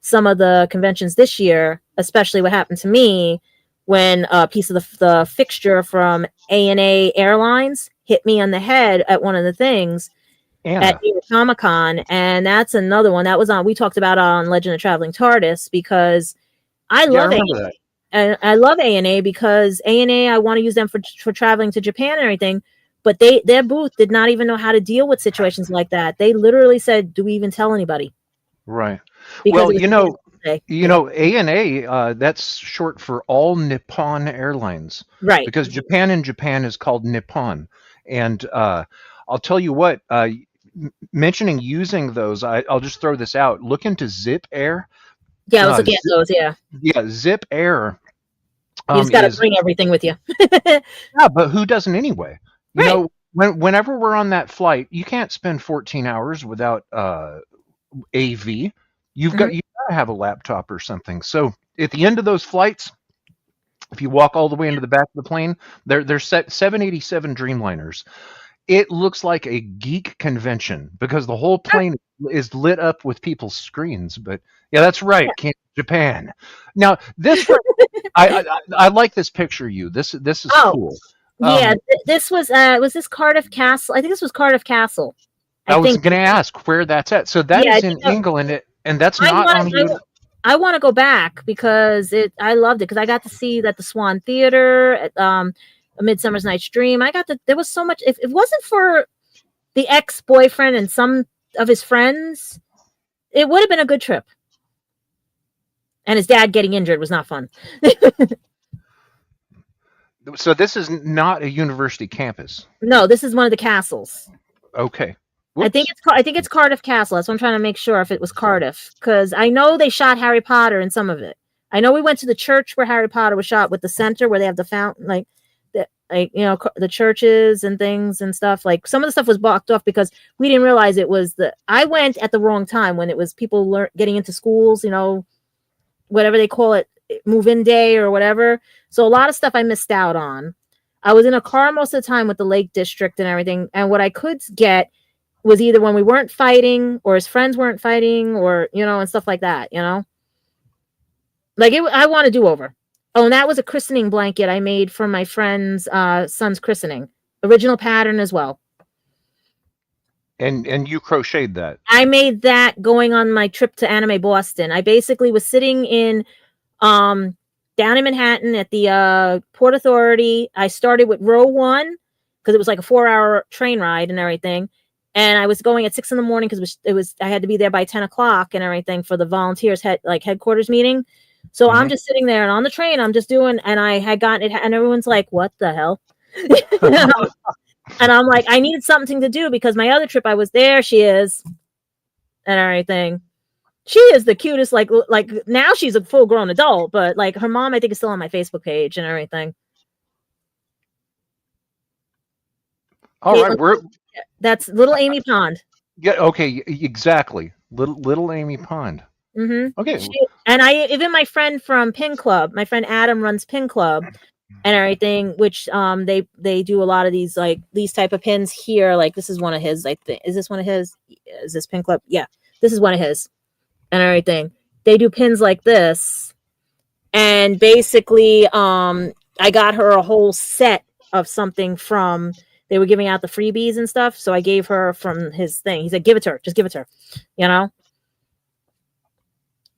some of the conventions this year, especially what happened to me when a piece of the fixture from ANA Airlines hit me on the head at one of the things at New York Comic Con. And that's another one that was on, we talked about on Legend of Traveling TARDIS, because I love ANA. And I love ANA because ANA, I want to use them for traveling to Japan and everything. But their booth did not even know how to deal with situations like that. They literally said, "Do we even tell anybody?" Right. Because well, ANA, that's short for All Nippon Airlines. Right. Because Japan in Japan is called Nippon. And I'll tell you what, mentioning using those, I'll just throw this out. Look into Zip Air. Yeah, I was looking at those, yeah. Yeah, Zip Air. You just got to bring everything with you. Yeah, but who doesn't anyway? You know, whenever we're on that flight, you can't spend 14 hours without AV. You've got to have a laptop or something. So at the end of those flights, if you walk all the way into the back of the plane, they're 787 Dreamliners. It looks like a geek convention because the whole plane is lit up with people's screens. But yeah, that's right, Japan. Now this, I like this picture. This is cool. Yeah, this was this Cardiff Castle? I think this was Cardiff Castle. I was going to ask where that's at. So that is in England, and that's not on you. I want to go back because I loved it because I got to see that the Swan Theater at A Midsummer's Night's Dream. There was so much. If it wasn't for the ex-boyfriend and some of his friends, it would have been a good trip. And his dad getting injured was not fun. So this is not a university campus. No, this is one of the castles. Okay. Whoops. I think it's Cardiff Castle. That's what I'm trying to make sure if it was Cardiff, because I know they shot Harry Potter in some of it. I know we went to the church where Harry Potter was shot, with the center where they have the fountain, the churches and things and stuff. Like some of the stuff was blocked off because we didn't realize it was I went at the wrong time when it was people getting into schools, whatever they call it, move-in day or whatever. So a lot of stuff I missed out on. I was in a car most of the time with the Lake District and everything, and what I could get was either when we weren't fighting or his friends weren't fighting or, and stuff like that, Like I want to do over. Oh, and that was a christening blanket I made for my friend's son's christening. Original pattern as well. And you crocheted that? I made that going on my trip to Anime Boston. I basically was sitting in down in Manhattan at the Port Authority. I started with row 1 because it was like a 4-hour train ride and everything. And I was going at 6 a.m. because I had to be there by 10 o'clock and everything for the volunteers headquarters meeting. So I'm just sitting there and on the train, I'm just doing, and I had gotten it, and everyone's like, "What the hell?" And I'm like, I needed something to do because my other trip, I was there. She is, and everything. She is the cutest. Like now she's a full grown adult, but like her mom, I think, is still on my Facebook page and everything. All right, that's little Amy Pond. Yeah. Okay. Exactly. Little Amy Pond. Mm-hmm. Okay. And even my friend from Pin Club, my friend Adam runs Pin Club and everything, which they do a lot of these type of pins here. Like this is one of his. Is this one of his? Is this Pin Club? Yeah, this is one of his, and everything. They do pins like this, and basically, I got her a whole set of something from. They were giving out the freebies and stuff, so I gave her from his thing. He said, "Give it to her. Just give it to her,"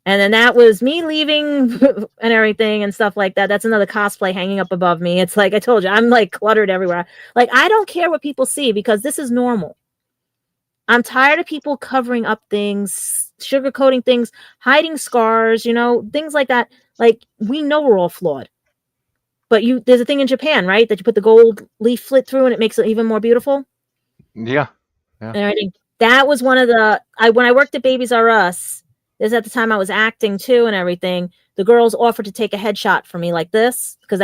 And then that was me leaving and everything and stuff like that. That's another cosplay hanging up above me. It's like I told you, I'm like cluttered everywhere. Like I don't care what people see because this is normal. I'm tired of people covering up things, sugarcoating things, hiding scars, things like that. Like we know we're all flawed. But there's a thing in Japan, right, that you put the gold leaflet through and it makes it even more beautiful. Yeah. And everything. That was one of the when I worked at Babies R Us. This at the time I was acting too and everything. The girls offered to take a headshot for me like this because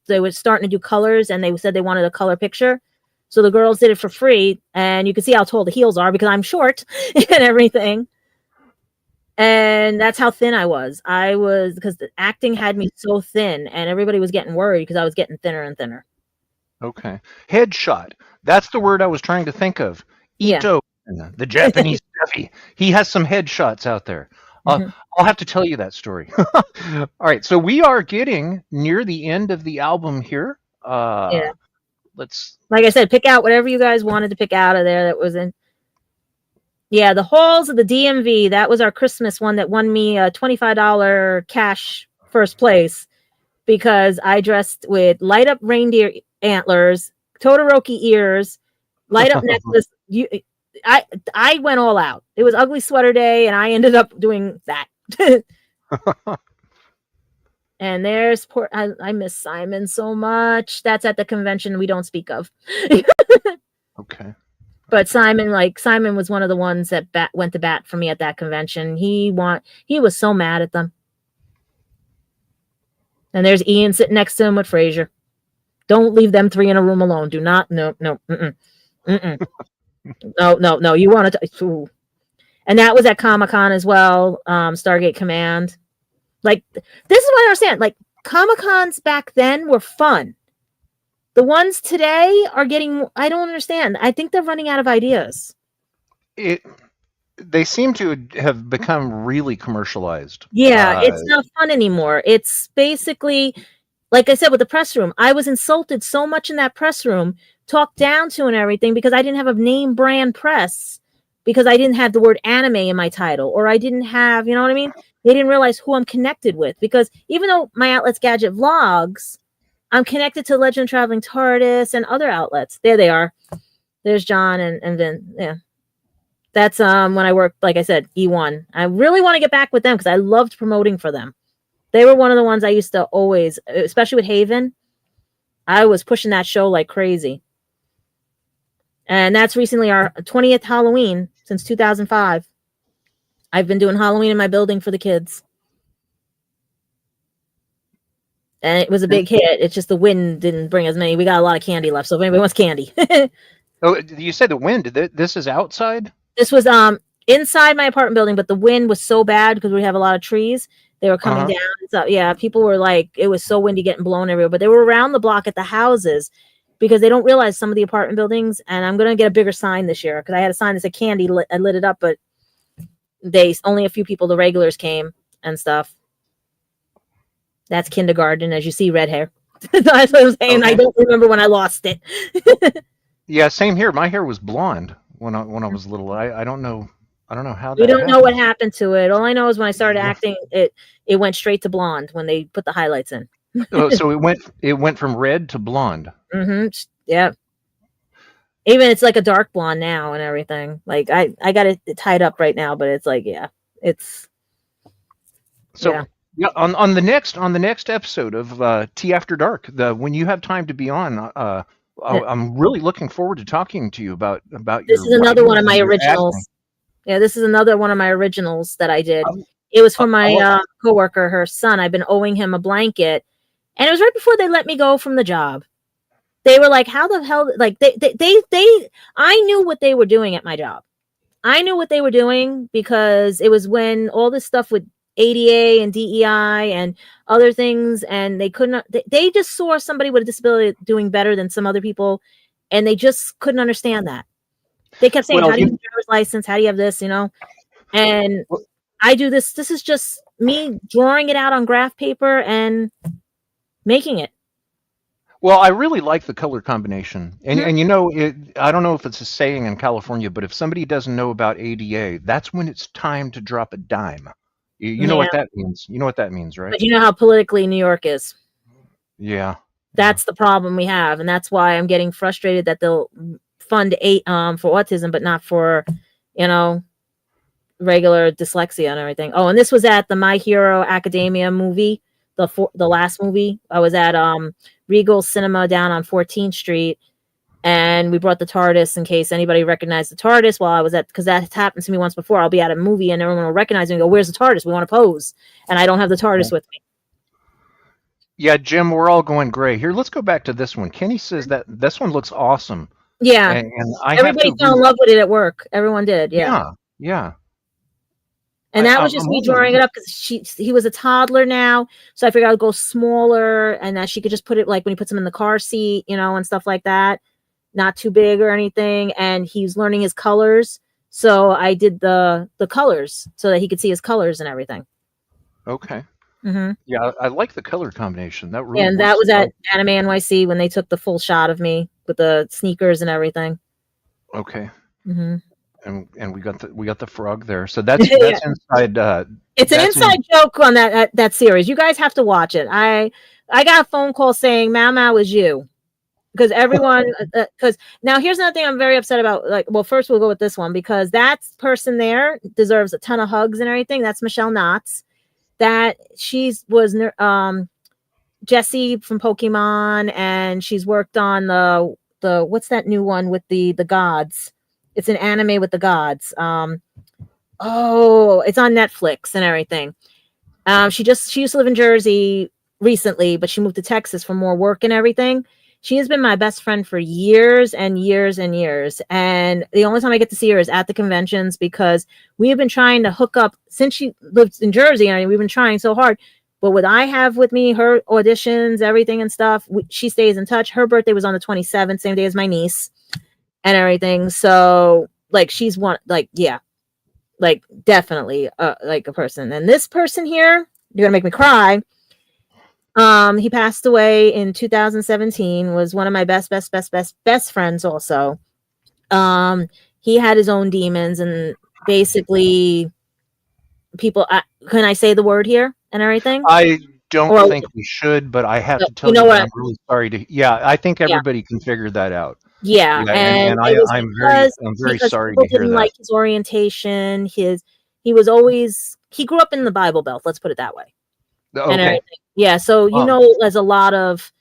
they were starting to do colors and they said they wanted a color picture. So the girls did it for free, and you can see how tall the heels are because I'm short and everything. And that's how thin I was. Because the acting had me so thin, and everybody was getting worried because I was getting thinner and thinner. Okay. Headshot. That's the word I was trying to think of. Yeah. Ito, the Japanese Steffi. He has some headshots out there. I'll have to tell you that story. All right. So we are getting near the end of the album here. Yeah. Like I said, pick out whatever you guys wanted to pick out of there that was in. Yeah, the Halls of the DMV. That was our Christmas one that won me a $25 cash first place because I dressed with light up reindeer antlers, Todoroki ears, light up necklace. I went all out. It was ugly sweater day, and I ended up doing that. And there's I miss Simon so much. That's at the convention we don't speak of. Okay. But Simon was one of the ones that went to bat for me at that convention. He was so mad at them. And there's Ian sitting next to him with Frasier. Don't leave them three in a room alone. Do not. No. Mm-mm. No. You want to. And that was at Comic-Con as well. Stargate Command. Like, this is what I understand. Like, Comic-Cons back then were fun. The ones today are getting, I don't understand. I think they're running out of ideas. They seem to have become really commercialized. Yeah, it's not fun anymore. It's basically, like I said, with the press room, I was insulted so much in that press room, talked down to and everything because I didn't have a name brand press, because I didn't have the word anime in my title, or I didn't have, you know what I mean? They didn't realize who I'm connected with, because even though my outlet's Gadget Vlogs, I'm connected to Legend of Traveling TARDIS and other outlets. There they are. There's John and Vin. Yeah. That's when I worked, like I said, E1. I really want to get back with them because I loved promoting for them. They were one of the ones I used to always, especially with Haven, I was pushing that show like crazy. And that's recently our 20th Halloween since 2005. I've been doing Halloween in my building for the kids. And it was a big hit. It's just the wind didn't bring as many. We got a lot of candy left, so if anybody wants candy. Oh, you said the wind. This is outside? This was inside my apartment building, but the wind was so bad because we have a lot of trees. They were coming down. So yeah, people were like, it was so windy, getting blown everywhere. But they were around the block at the houses because they don't realize some of the apartment buildings. And I'm gonna get a bigger sign this year because I had a sign that said candy. I lit it up, but only a few people, the regulars, came and stuff. That's kindergarten, as you see, red hair. That's what I'm saying. Okay. I don't remember when I lost it. Yeah, same here. My hair was blonde when I was little. I don't know. I don't know how that. We don't know what happened to it. All I know is when I started acting, it went straight to blonde when they put the highlights in. So it went from red to blonde. Mm-hmm. Yeah. Even it's like a dark blonde now and everything. Like I got it tied up right now, but it's like, yeah, it's. So. Yeah. Yeah, on the next episode of Tea After Dark, when you have time to be on, I'm really looking forward to talking to you about this is another one of my originals. Acting. Yeah, this is another one of my originals that I did. It was for my coworker, her son. I've been owing him a blanket, and it was right before they let me go from the job. They were like, "How the hell?" Like they I knew what they were doing at my job. I knew what they were doing because it was when all this stuff with ADA and DEI and other things, and they couldn't. They just saw somebody with a disability doing better than some other people, and they just couldn't understand that. They kept saying, "How do you have a driver's license? How do you have this?" You know, and I do this. This is just me drawing it out on graph paper and making it. Well, I really like the color combination, and you know, I don't know if it's a saying in California, but if somebody doesn't know about ADA, that's when it's time to drop a dime. You know what that means. You know what that means, right? But you know how politically New York is. Yeah. That's the problem we have, and that's why I'm getting frustrated that they'll fund for autism, but not for, regular dyslexia and everything. Oh, and this was at the My Hero Academia movie, the last movie. I was at Regal Cinema down on 14th Street, and we brought the TARDIS in case anybody recognized the TARDIS while I was at, because that happened to me once before. I'll be at a movie and everyone will recognize me and go, "Where's the TARDIS? We want to pose," and I don't have the TARDIS with me. Yeah, Jim, we're all going gray here. Let's go back to this one. Kenny says that this one looks awesome. Yeah, and I everybody have to fell in agree. love with it at work. Everyone did. Yeah, yeah. And that was I'm just me wondering- drawing it up because he was a toddler now, so I figured I'd go smaller and that she could just put it like when he puts him in the car seat, and stuff like that, not too big or anything. And he's learning his colors, so I did the colors so that he could see his colors and everything. Okay. Mm-hmm. Yeah, I like the color combination. That really. And that works was at well. Anime NYC when they took the full shot of me with the sneakers and everything. Okay. Mm-hmm. And we got the frog there. So that's inside. It's an inside joke on that series. You guys have to watch it. I got a phone call saying Mau Mau is you, because everyone. Because now here's another thing I'm very upset about. Like, well, first we'll go with this one because that person there deserves a ton of hugs and everything. That's Michelle Knotts. That was Jessie from Pokemon, and she's worked on the what's that new one with the gods? It's an anime with the gods. It's on Netflix and everything. She used to live in Jersey recently, but she moved to Texas for more work and everything. She has been my best friend for years and years and years. And the only time I get to see her is at the conventions because we have been trying to hook up since she lives in Jersey. And we've been trying so hard. But what I have with me, her auditions, everything and stuff, she stays in touch. Her birthday was on the 27th, same day as my niece and everything. So like she's one, like, yeah, like definitely like a person. And this person here, you're gonna make me cry. He passed away in 2017, was one of my best friends also. He had his own demons and basically people, can I say the word here and everything? I don't think we should, but I have to tell you that I'm really sorry to. Yeah, I think everybody can figure that out. Yeah, and I'm very sorry to hear that. Like his orientation, he grew up in the Bible Belt. Let's put it that way. Okay. Yeah, so there's a lot of,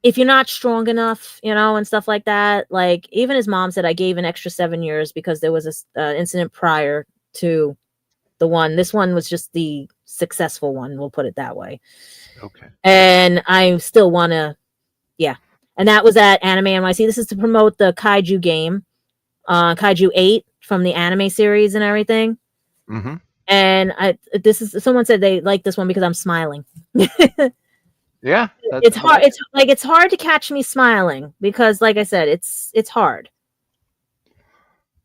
if you're not strong enough, and stuff like that. Like even his mom said, I gave an extra 7 years because there was a incident prior to the one. This one was just the successful one. We'll put it that way. Okay. And I still want to, yeah. And that was at Anime NYC. This is to promote the Kaiju game, Kaiju 8 from the anime series and everything. Mm-hmm. And someone said they like this one because I'm smiling. Yeah, it's hard. It's hard to catch me smiling because, like I said, it's hard.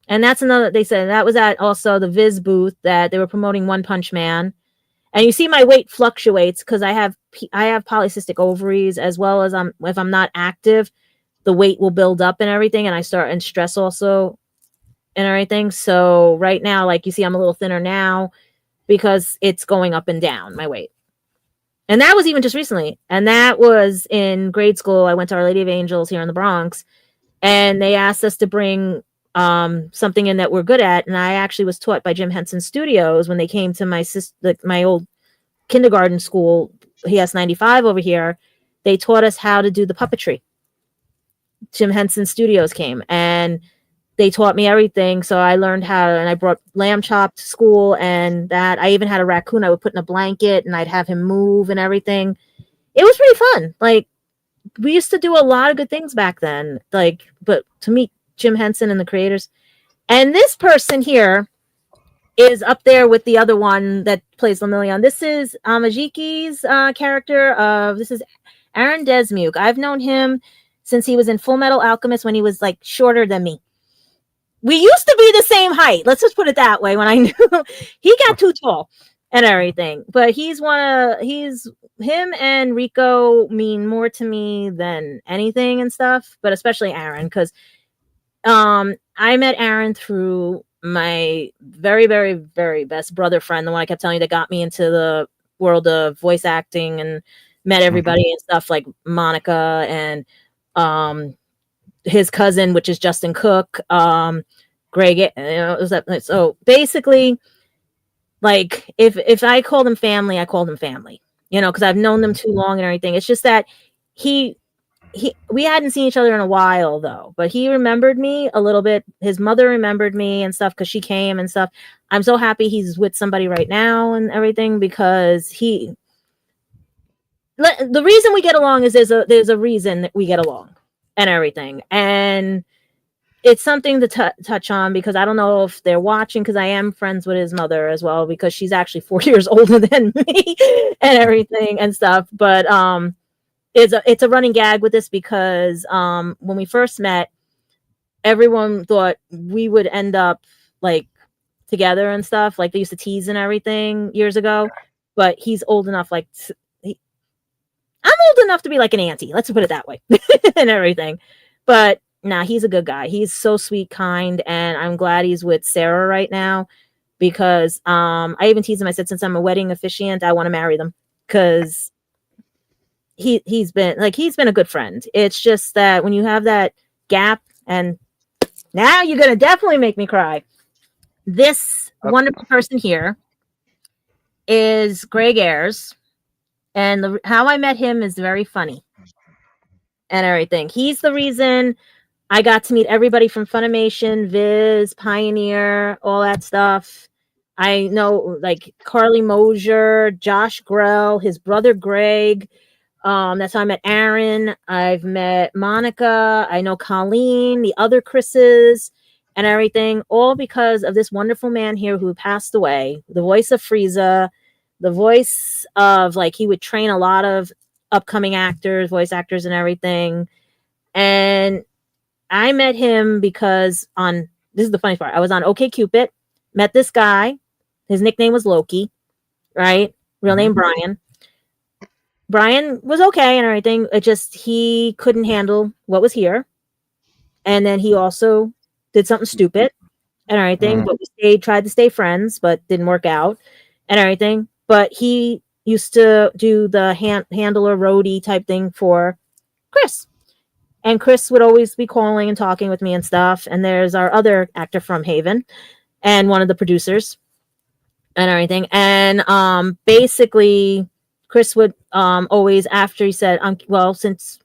And that's another. They said that was at also the Viz booth that they were promoting One Punch Man. And you see my weight fluctuates because I have polycystic ovaries, as well as if I'm not active, the weight will build up and everything, and I start and stress also and everything. So right now, like you see, I'm a little thinner now because it's going up and down, my weight. And that was even just recently. And that was in grade school. I went to Our Lady of Angels here in the Bronx, and they asked us to bring something in that we're good at. And I actually was taught by Jim Henson Studios when they came to my old kindergarten school, PS 95 over here. They taught us how to do the puppetry. Jim Henson Studios came and they taught me everything. So I learned how, and I brought lamb chop to school, and that I even had a raccoon I would put in a blanket and I'd have him move and everything. It was pretty fun. Like we used to do a lot of good things back then. Like, but to meet Jim Henson and the creators, and this person here is up there with the other one that plays Lemillion. This is Amajiki's character. This is Aaron Desmuke. I've known him since he was in Full Metal Alchemist when he was like shorter than me. We used to be the same height. Let's just put it that way. When I knew he got too tall and everything, but him and Rico mean more to me than anything and stuff, but especially Aaron, because I met Aaron through my very, very, very best brother friend, the one I kept telling you that got me into the world of voice acting and met everybody and stuff like Monica and his cousin, which is Justin Cook, Greg. So basically, like if I call them family, I call them family. because I've known them too long and everything. It's just that we hadn't seen each other in a while though, but he remembered me a little bit. His mother remembered me and stuff because she came and stuff. I'm so happy he's with somebody right now and everything, because the reason we get along is there's a reason that we get along and everything. And it's something to touch on, because I don't know if they're watching, because I am friends with his mother as well, because she's actually 4 years older than me and everything and stuff. But it's a running gag with this, because when we first met, everyone thought we would end up like together and stuff. Like they used to tease and everything years ago. But he's old enough, I'm old enough to be like an auntie. Let's put it that way and everything. But nah, he's a good guy. He's so sweet, kind, and I'm glad he's with Sarah right now, because I even teased him. I said, since I'm a wedding officiant, I want to marry them, because he's been a good friend. It's just that when you have that gap, and now you're gonna definitely make me cry. This wonderful person here is Greg Ayers, and how I met him is very funny and everything. He's the reason I got to meet everybody from Funimation, Viz, Pioneer, all that stuff. I know like Carly Mosier, Josh Grell, his brother Greg. That's how I met Aaron. I've met Monica. I know Colleen, the other Chris's, and everything, all because of this wonderful man here who passed away. The voice of Frieza, the voice of, like, he would train a lot of upcoming actors, voice actors, and everything. And I met him because this is the funny part. I was on OkCupid, met this guy. His nickname was Loki, right? Real name Brian. Brian was okay and everything. It just, he couldn't handle what was here. And then he also did something stupid and everything. But we tried to stay friends, but didn't work out and everything. But he used to do the handler roadie type thing for Chris. And Chris would always be calling and talking with me and stuff. And there's our other actor from Haven and one of the producers and everything. And basically, Chris would always, after he said, well, since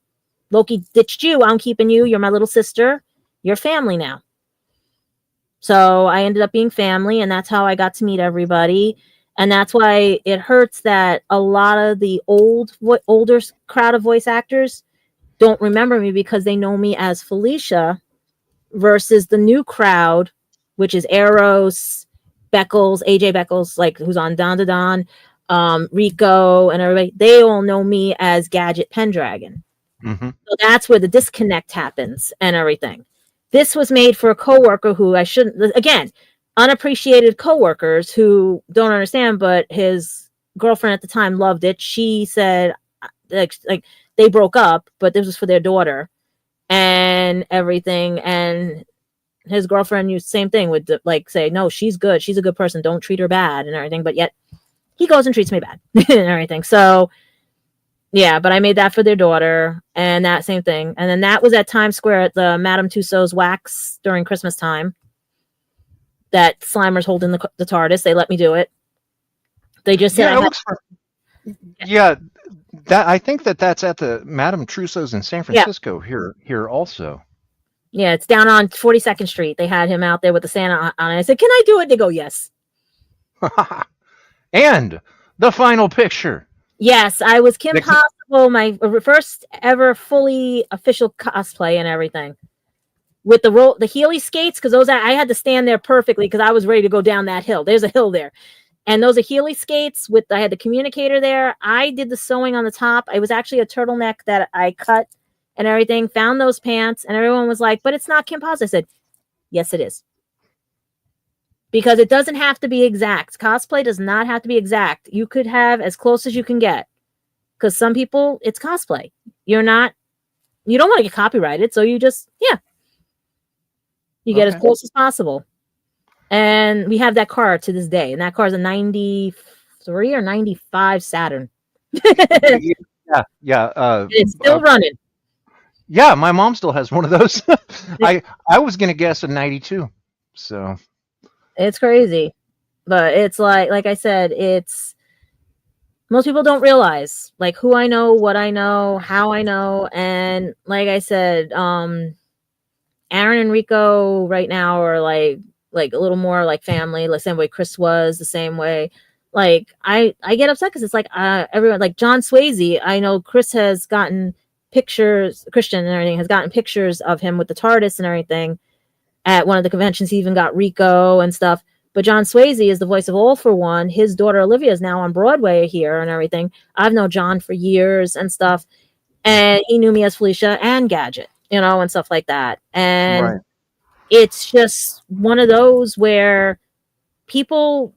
Loki ditched you, I'm keeping you. You're my little sister. You're family now. So I ended up being family, and that's how I got to meet everybody. And that's why it hurts that a lot of the older crowd of voice actors don't remember me, because they know me as Felicia, versus the new crowd, which is Eros, Beckles, AJ Beckles, like who's on Don to Don, Rico, and everybody. They all know me as Gadget Pendragon. So that's where the disconnect happens and everything. This was made for a coworker who I shouldn't, again, unappreciated coworkers who don't understand, but his girlfriend at the time loved it. She said, like they broke up, but this was for their daughter and everything. And his girlfriend used the same thing, would like say, no, she's good. She's a good person. Don't treat her bad and everything. But yet he goes and treats me bad and everything. So yeah, but I made that for their daughter, and that same thing. And then that was at Times Square at the Madame Tussauds wax during Christmas time. That Slimer's holding the TARDIS. They let me do it. They just said, I think that's at the Madame Tussauds in San Francisco here also. Yeah, it's down on 42nd Street. They had him out there with the Santa on it. I said, can I do it? They go, yes. And the final picture. Yes, I was Kim Possible, my first ever fully official cosplay and everything. With the Healy skates, because those I had to stand there perfectly because I was ready to go down that hill. There's a hill there. And those are Healy skates I had the communicator there. I did the sewing on the top. It was actually a turtleneck that I cut and everything, found those pants, and everyone was like, but it's not Kim Possible. I said, yes, it is. Because it doesn't have to be exact. Cosplay does not have to be exact. You could have as close as you can get. Because some people, it's cosplay. You don't want to get copyrighted, so you just, you get as close as possible. And we have that car to this day. And that car is a 93 or 95 Saturn. It's still running. Yeah, my mom still has one of those. I was going to guess a 92. So it's crazy. But it's like I said, most people don't realize like who I know, what I know, how I know, and like I said, Aaron and Rico right now are like a little more like family, the same way Chris was, the same way. Like I get upset because it's like everyone like John Swayze. I know Chris has gotten pictures, Christian and everything has gotten pictures of him with the TARDIS and everything at one of the conventions. He even got Rico and stuff. But John Swayze is the voice of All for One. His daughter Olivia is now on Broadway here and everything. I've known John for years and stuff, and he knew me as Felicia and Gadget, and stuff like that. And Right. it's just one of those where people,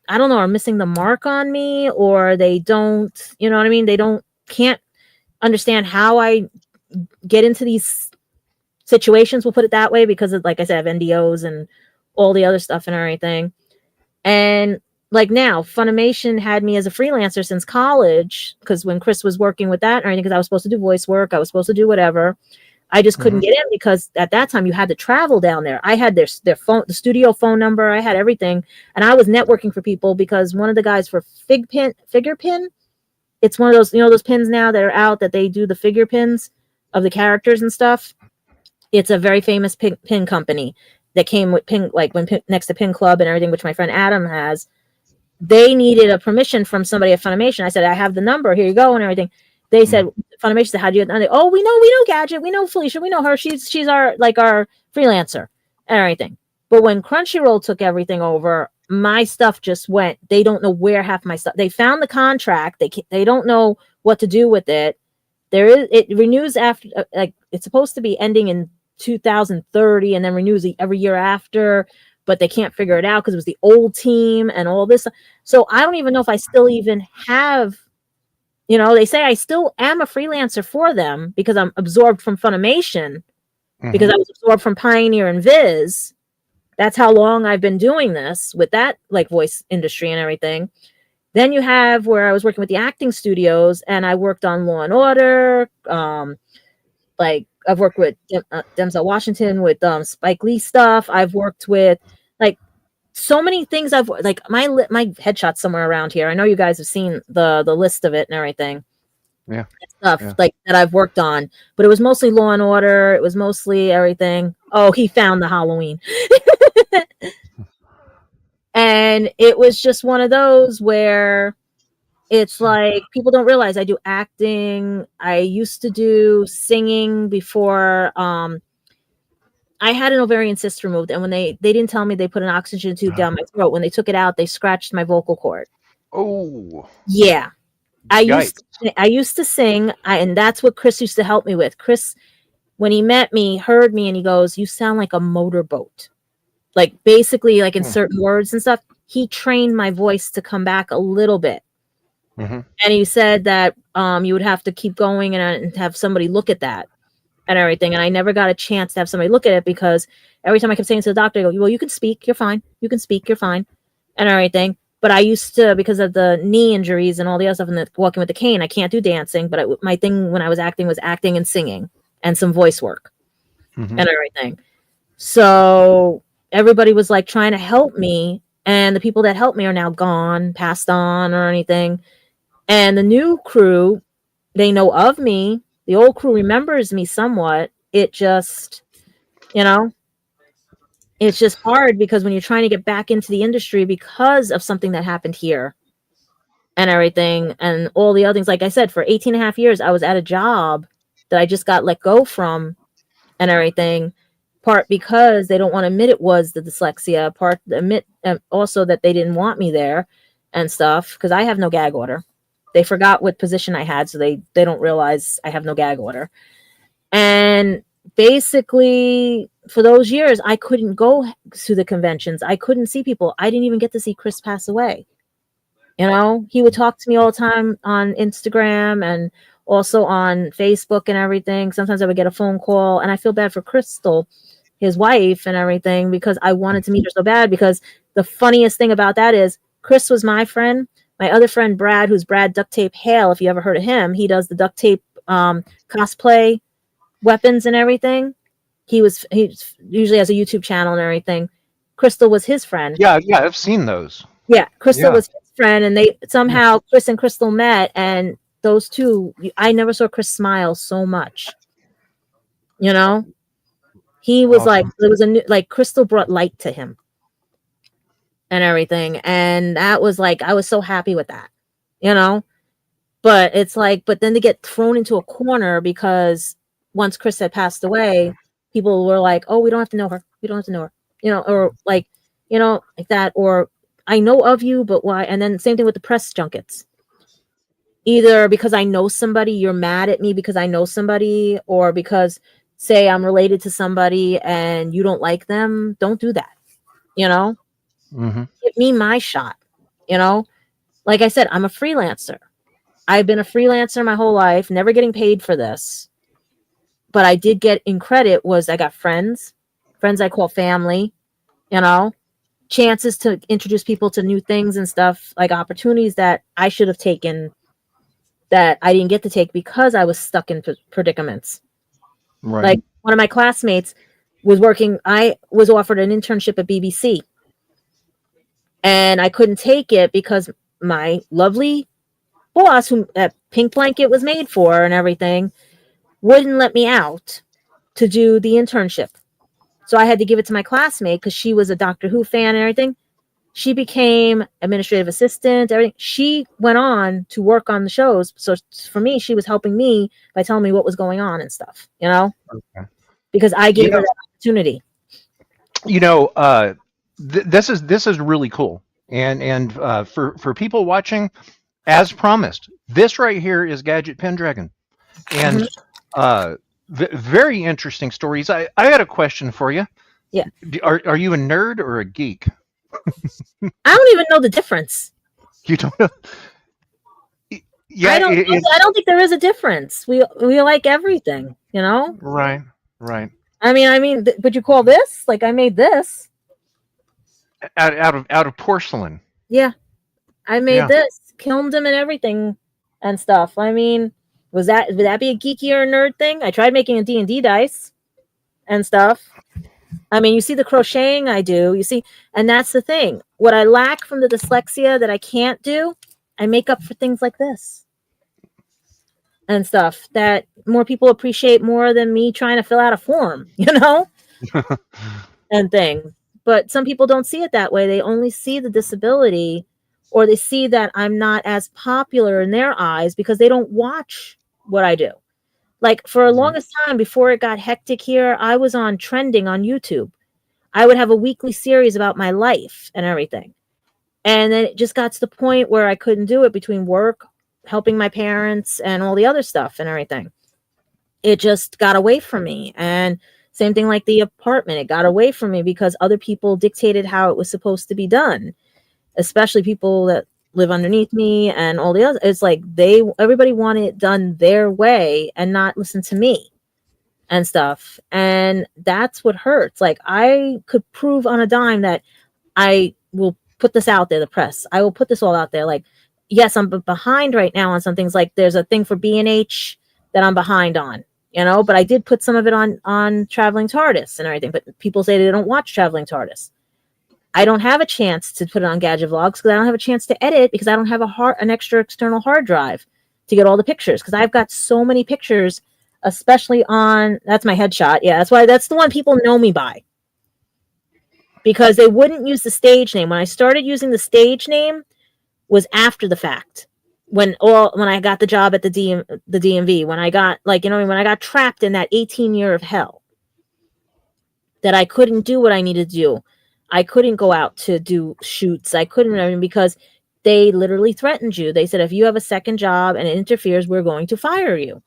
I don't know, are missing the mark on me, or they don't, you know what I mean? They can't understand how I get into these situations, we'll put it that way, because of, like I said, I have NDOs and all the other stuff and everything. And like now, Funimation had me as a freelancer since college, because when Chris was working with that and everything, because I was supposed to do voice work, I was supposed to do whatever. I just couldn't get in because at that time you had to travel down there. I had their phone, the studio phone number, I had everything, and I was networking for people because one of the guys for figure pin, it's one of those, those pins now that are out that they do the figure pins of the characters and stuff. It's a very famous pin company that came with pin, like when next to Pin Club and everything, which my friend Adam has. They needed a permission from somebody at Funimation. I said, I have the number. Here you go, and everything. They said, Funimation said, how do you? And they, oh, we know Gadget, we know Felicia, we know her. She's our freelancer and everything. But when Crunchyroll took everything over, my stuff just went. They don't know where half my stuff. They found the contract. They don't know what to do with it. It renews after, like it's supposed to be ending in 2030 and then renews every year after, but they can't figure it out because it was the old team and all this. So I don't even know if I still even have, they say I still am a freelancer for them because I'm absorbed from Funimation, because I was absorbed from Pioneer and Viz. That's how long I've been doing this with that like voice industry and everything. Then you have where I was working with the acting studios and I worked on Law and Order. Like I've worked with Denzel Washington with Spike Lee stuff. I've worked with like so many things. I've like my headshot's somewhere around here. I know you guys have seen the list of it and everything. Yeah. Stuff like that I've worked on, but it was mostly Law and Order. It was mostly everything. Oh, he found the Halloween. And it was just one of those where it's like people don't realize I do acting. I used to do singing before. I had an ovarian cyst removed, and when they didn't tell me, they put an oxygen tube down my throat. When they took it out, they scratched my vocal cord. Oh. Yeah. I used to sing, and that's what Chris used to help me with. Chris, when he met me, heard me, and he goes, "You sound like a motorboat." Like basically, like in certain words and stuff. He trained my voice to come back a little bit. And he said that you would have to keep going and have somebody look at that and everything. And I never got a chance to have somebody look at it because every time I kept saying to the doctor, I go, well, you can speak, you're fine. You can speak, you're fine, and everything. But I used to, because of the knee injuries and all the other stuff and the walking with the cane, I can't do dancing. But my thing when I was acting and singing and some voice work and everything. So everybody was like trying to help me. And the people that helped me are now gone, passed on or anything. And the new crew, they know of me. The old crew remembers me somewhat. It just, it's just hard because when you're trying to get back into the industry because of something that happened here and everything and all the other things. Like I said, for 18 and a half years, I was at a job that I just got let go from and everything. Part because they don't want to admit it was the dyslexia. Part admit also that they didn't want me there and stuff because I have no gag order. They forgot what position I had, so they don't realize I have no gag order. And basically, for those years, I couldn't go to the conventions. I couldn't see people. I didn't even get to see Chris pass away. He would talk to me all the time on Instagram and also on Facebook and everything. Sometimes I would get a phone call, and I feel bad for Crystal, his wife, and everything, because I wanted to meet her so bad. Because the funniest thing about that is Chris was my friend. My other friend, Brad, who's Brad Duct Tape Hale, if you ever heard of him, he does the duct tape cosplay weapons and everything. He usually has a YouTube channel and everything. Crystal was his friend. Yeah, I've seen those. Yeah, Crystal was his friend, and they somehow Chris and Crystal met, and those two, I never saw Chris smile so much. You know, he was like, Awesome. there was a new, like Crystal brought light to him and everything, and that was like, I was so happy with that. You know, but it's like, but then to get thrown into a corner because once Chris had passed away, people were like, "Oh, we don't have to know her. We don't have to know her," or like, like that, or I know of you, but why? And then same thing with the press junkets. Either because I know somebody, you're mad at me because I know somebody, or because say I'm related to somebody and you don't like them. Don't do that. You know, Mm-hmm. give me my shot. You know, like I said, I'm a freelancer. I've been a freelancer my whole life, never getting paid for this. But I did get in credit was I got friends I call family, chances to introduce people to new things and stuff, like opportunities that I should have taken that I didn't get to take because I was stuck in predicaments. Right. Like one of my classmates I was offered an internship at BBC and I couldn't take it because my lovely boss, who that pink blanket was made for and everything, wouldn't let me out to do the internship. So I had to give it to my classmate because she was a Doctor Who fan and everything. She became administrative assistant, everything. She went on to work on the shows. So for me, she was helping me by telling me what was going on and stuff, Okay. because I You gave her know, that opportunity. this is really cool, and for people watching, as promised, this right here is Gadget Pendragon, and Mhm. very interesting stories. I had a question for you. Yeah. Are you a nerd or a geek? I don't even know the difference. You don't know? Yeah, I don't think there is a difference. We like everything, right, right. I mean, would you call this like I made this? Out of porcelain. Yeah, I made Yeah. this, kilned them and everything and stuff. I mean, would that be a geeky or a nerd thing? I tried making a D&D dice and stuff. I mean, you see the crocheting I do, you see, and that's the thing. What I lack from the dyslexia that I can't do, I make up for things like this and stuff that more people appreciate more than me trying to fill out a form, and things. But some people don't see it that way. They only see the disability, or they see that I'm not as popular in their eyes because they don't watch what I do. Like for a longest time before it got hectic here, I was on trending on YouTube. I would have a weekly series about my life and everything. And then it just got to the point where I couldn't do it between work, helping my parents, and all the other stuff and everything. It just got away from me. And same thing like the apartment, it got away from me because other people dictated how it was supposed to be done, especially people that live underneath me and all the other. It's like everybody wanted it done their way and not listen to me and stuff. And that's what hurts. Like I could prove on a dime that I will put this out there, the press. I will put this all out there. Like, yes, I'm behind right now on some things. Like there's a thing for B&H that I'm behind on, but I did put some of it on Traveling TARDIS and everything. But people say they don't watch Traveling TARDIS. I don't have a chance to put it on Gadget Vlogs because I don't have a chance to edit because I don't have an extra external hard drive to get all the pictures because I've got so many pictures, especially that's my headshot. Yeah, that's the one people know me by. Because they wouldn't use the stage name. When I started using the stage name was after the fact. When I got the job at the DMV, when I got when I got trapped in that 18 year of hell, that I couldn't do what I needed to do. I couldn't go out to do shoots. I couldn't, because they literally threatened you. They said, if you have a second job and it interferes, we're going to fire you.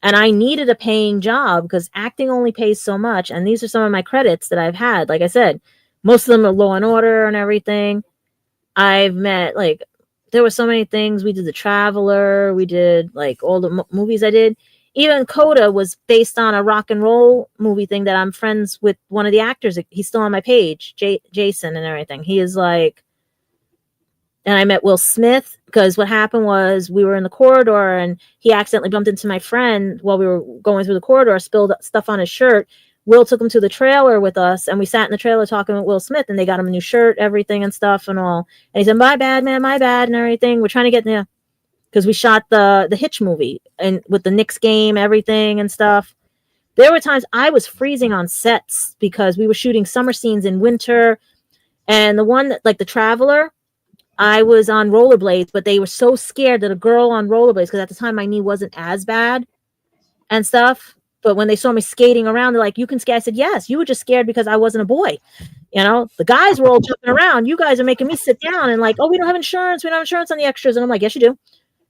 And I needed a paying job because acting only pays so much. And these are some of my credits that I've had. Like I said, most of them are Law and Order and everything. I've met, there were so many things. We did The Traveler. We did, all the movies I did. Even Coda was based on a rock and roll movie thing that I'm friends with one of the actors. He's still on my page, Jason and everything. He is and I met Will Smith because what happened was we were in the corridor and he accidentally bumped into my friend while we were going through the corridor, spilled stuff on his shirt. Will took him to the trailer with us, and we sat in the trailer talking with Will Smith, and they got him a new shirt, everything and stuff and all. And he said, "My bad, man, my bad," and everything. We're trying to get there because we shot the Hitch movie and with the Knicks game, everything and stuff. There were times I was freezing on sets because we were shooting summer scenes in winter, and the one that, like the Traveler, I was on rollerblades, but they were so scared that a girl on rollerblades, because at the time my knee wasn't as bad and stuff. But when they saw me skating around, they're like, "You can skate." I said, "Yes, you were just scared because I wasn't a boy." The guys were all jumping around. You guys are making me sit down and like, "Oh, we don't have insurance. We don't have insurance on the extras." And I'm like, "Yes, you do."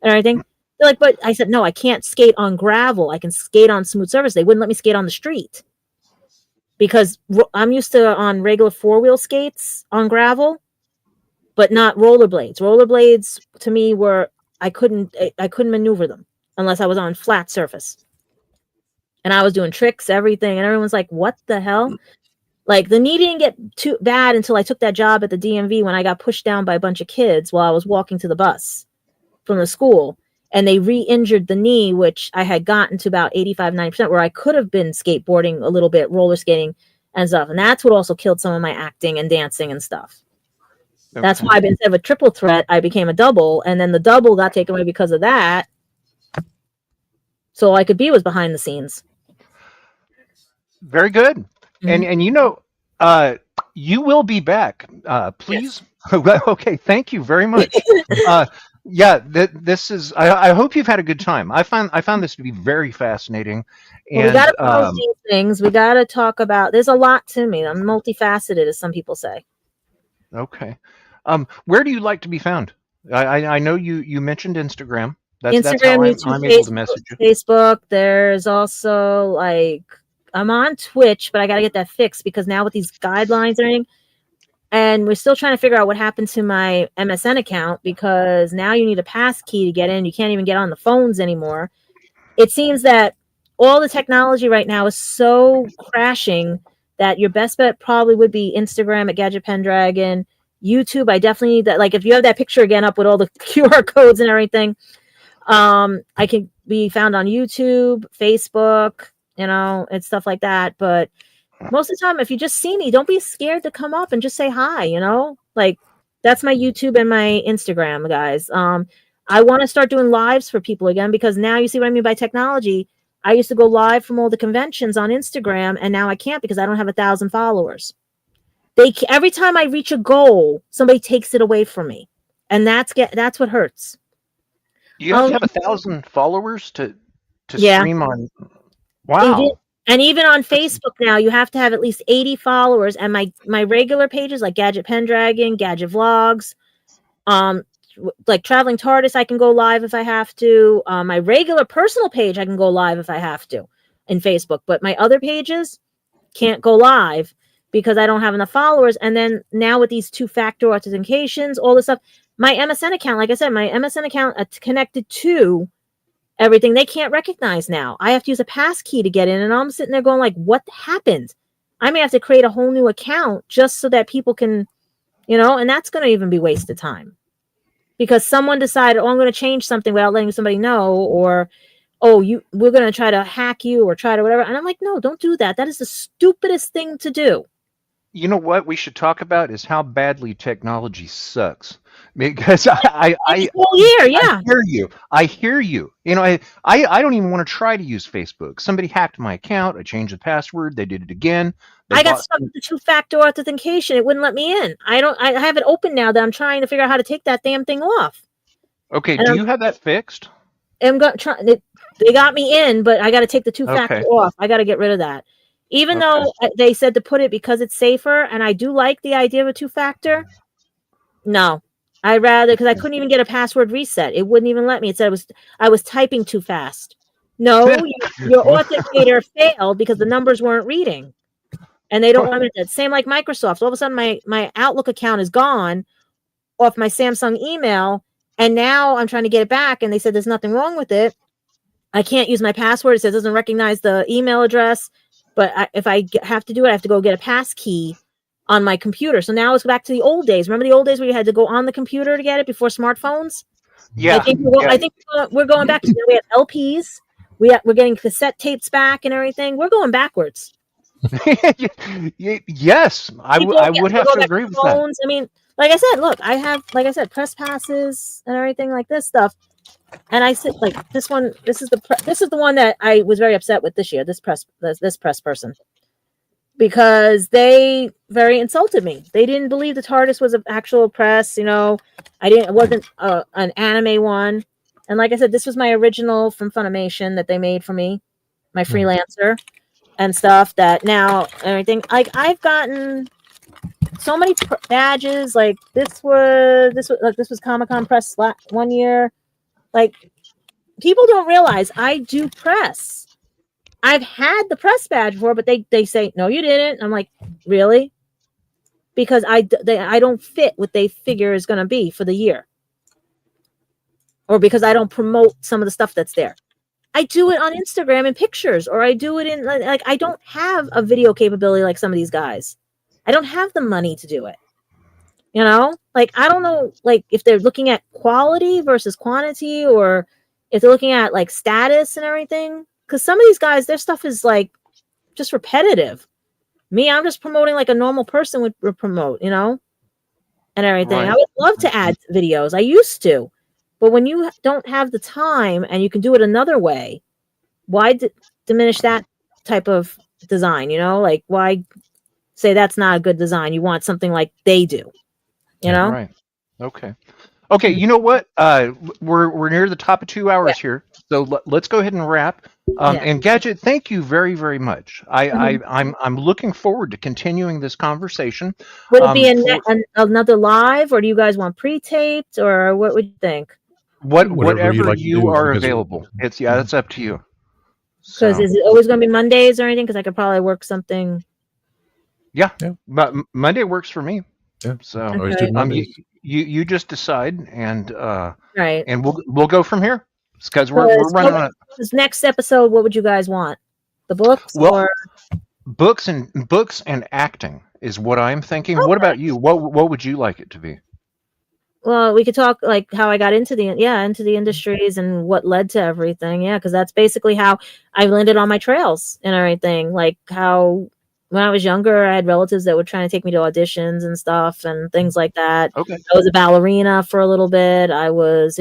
And everything. They're like, "But," I said, "No, I can't skate on gravel. I can skate on smooth surface." They wouldn't let me skate on the street because I'm used to on regular 4-wheel skates on gravel, but not rollerblades. Rollerblades to me were, I couldn't maneuver them unless I was on flat surface. And I was doing tricks, everything, and everyone's like, "What the hell?" Like, the knee didn't get too bad until I took that job at the DMV when I got pushed down by a bunch of kids while I was walking to the bus from the school. And they re-injured the knee, which I had gotten to about 85-90%, where I could have been skateboarding a little bit, roller skating and stuff. And that's what also killed some of my acting and dancing and stuff. Okay. That's why instead of a triple threat, I became a double. And then the double got taken away because of that. So all I could be was behind the scenes. Very good. Mm-hmm. And you will be back. Please. Yes. Okay. Thank you very much. This is. I hope you've had a good time. I found this to be very fascinating. And we got to post these things. We got to talk about. There's a lot to me. I'm multifaceted, as some people say. Okay. Where do you like to be found? I know you mentioned Instagram. That's how I'm able to message you. Facebook. There's also like, I'm on Twitch, but I got to get that fixed because now with these guidelines and everything, and we're still trying to figure out what happened to my MSN account because now you need a pass key to get in. You can't even get on the phones anymore. It seems that all the technology right now is so crashing that your best bet probably would be Instagram at Gadget Pendragon. YouTube, I definitely need that. Like, if you have that picture again up with all the QR codes and everything, I can be found on YouTube, Facebook, and stuff like that. But most of the time, if you just see me, don't be scared to come up and just say hi, like that's my YouTube and my Instagram, guys. I want to start doing lives for people again, because now you see what I mean by technology. I used to go live from all the conventions on Instagram, and now I can't because I don't have 1,000 followers. Every time I reach a goal, somebody takes it away from me. And that's what hurts. You have to have 1,000 followers to stream on. Wow. And even on Facebook now, you have to have at least 80 followers. And my regular pages like Gadget Pendragon, Gadget Vlogs, like Traveling TARDIS, I can go live if I have to. My regular personal page, I can go live if I have to in Facebook. But my other pages can't go live because I don't have enough followers. And then now with these 2-factor authentications, all this stuff, my MSN account, like I said, my MSN account connected to everything, they can't recognize now. I have to use a pass key to get in, and I'm sitting there going like, what happened? I may have to create a whole new account just so that people can, and that's going to even be wasted time because someone decided, I'm going to change something without letting somebody know, or, we're going to try to hack you or try to whatever. And I'm like, no, don't do that. That is the stupidest thing to do. You know what we should talk about is how badly technology sucks. Because I hear you. I don't even want to try to use Facebook. Somebody hacked my account. I changed the password. They did it again. I got stuck with the 2-factor authentication. It wouldn't let me in. I have it open now that I'm trying to figure out how to take that damn thing off. Okay, do you have that fixed? They got me in, but I got to take the 2-factor off. I got to get rid of that. Even though they said to put it because it's safer, and I do like the idea of a 2-factor. No, I'd rather, because I couldn't even get a password reset. It wouldn't even let me. It said I was typing too fast. No, your authenticator failed because the numbers weren't reading. And they don't want me to. Same like Microsoft. All of a sudden, my Outlook account is gone off my Samsung email. And now I'm trying to get it back. And they said there's nothing wrong with it. I can't use my password. It says it doesn't recognize the email address. But if I have to do it, I have to go get a pass key on my computer. So now it's back to the old days. Remember the old days where you had to go on the computer to get it before smartphones? Yeah. I think we're going back to, we have LPs. We're getting cassette tapes back and everything. We're going backwards. Yes, I would have Go to back agree to with that. phones. I mean, like I said, look, I have, like I said, press passes and everything like this stuff. And I said, like this one, this is the one that I was very upset with this year. This press person, because they very insulted me. They didn't believe the TARDIS was an actual press. It wasn't an anime one. And like I said, this was my original from Funimation that they made for me, my freelancer and stuff. That now everything, like I've gotten so many badges. Like this was Comic-Con press one year. Like people don't realize I do press. I've had the press badge before, but they say no, you didn't. I'm like, really? Because I don't fit what they figure is going to be for the year, or because I don't promote some of the stuff that's there. I do it on Instagram in pictures, or I do it in like I don't have a video capability like some of these guys. I don't have the money to do it. Like I don't know, like if they're looking at quality versus quantity, or if they're looking at like status and everything. Because some of these guys, their stuff is like just repetitive. Me, I'm just promoting like a normal person would promote, and everything. Right. I would love to add videos. I used to, but when you don't have the time and you can do it another way, why diminish that type of design? Like why say that's not a good design? You want something like they do, Right. Okay. You know what? We're near the top of 2 hours here, so let's go ahead and wrap. Yeah. And Gadget, thank you very, very much. Mhm. I'm looking forward to continuing this conversation. Would it be For another live, or do you guys want pre-taped, or what would you think? Whatever you'd whatever like to you do, are because available. That's up to you. Because So is it always going to be Mondays or anything? Because I could probably work something. yeah, Yeah. but Monday works for me. Yeah. So Always do Okay. Mondays. you just decide, and Right. we'll go from here because we're Because running on it. this next episode, what would you guys want? The books Well, or books and acting is what I'm thinking. What okay. about you? What would you like it to be? Well, we could talk like how I got into the industries and what led to everything. Yeah, because that's basically how I landed on my trails and everything. Like how when I was younger, I had relatives that were trying to take me to auditions and stuff and things like that. Okay. I was a ballerina for a little bit. I was,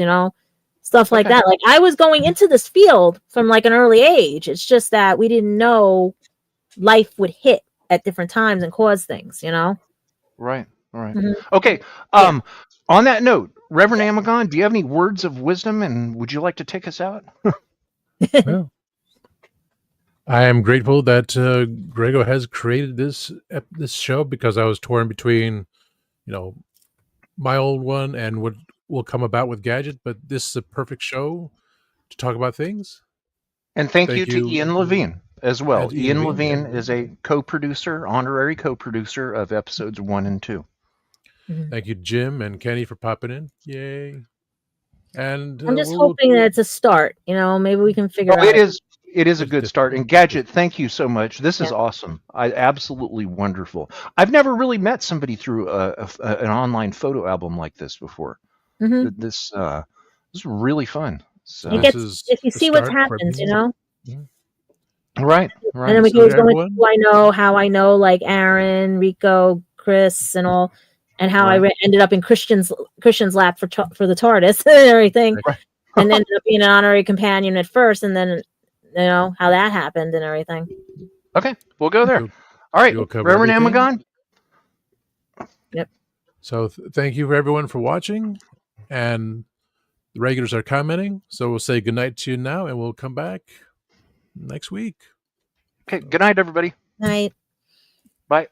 stuff like Okay. that. Like I was going into this field from like an early age. It's just that we didn't know life would hit at different times and cause things. Right. Mhm. Okay. Yeah. On that note, Reverend Amagon, do you have any words of wisdom, and would you like to take us out? Well, I am grateful that Grego has created this show, because I was torn between, my old one and what will come about with Gadget. But this is a perfect show to talk about things. And thank you Thank to you, Ian Levine as well. and Ian Ian Levine. Levine is a co-producer, honorary co-producer of episodes 1 and 2. Mhm. Thank you, Jim and Kenny, for popping in. Yay! And I'm just hoping that it's a start. Maybe we can figure Oh, out. it is a good start. And Gadget, thank you so much. This is Yeah. awesome. Absolutely wonderful. I've never really met somebody through an online photo album like this before. Hmm. This is really fun. So It This gets is if you the see what start for happens, everything. right, and then we can So always to go into everyone, who I know, how I know, like Aaron, Rico, Chris, and all, and how I right, ended up in Christian's lap for the TARDIS and everything, right. and then ended up being an honorary companion at first, and then how that happened and everything. Okay, we'll go there. we'll, All right, we'll cover Reverend everything. Amagon. Yep. So thank you for everyone for watching, and the regulars are commenting. So we'll say goodnight to you now, and we'll come back next week. Okay, good night, everybody. Night. Bye.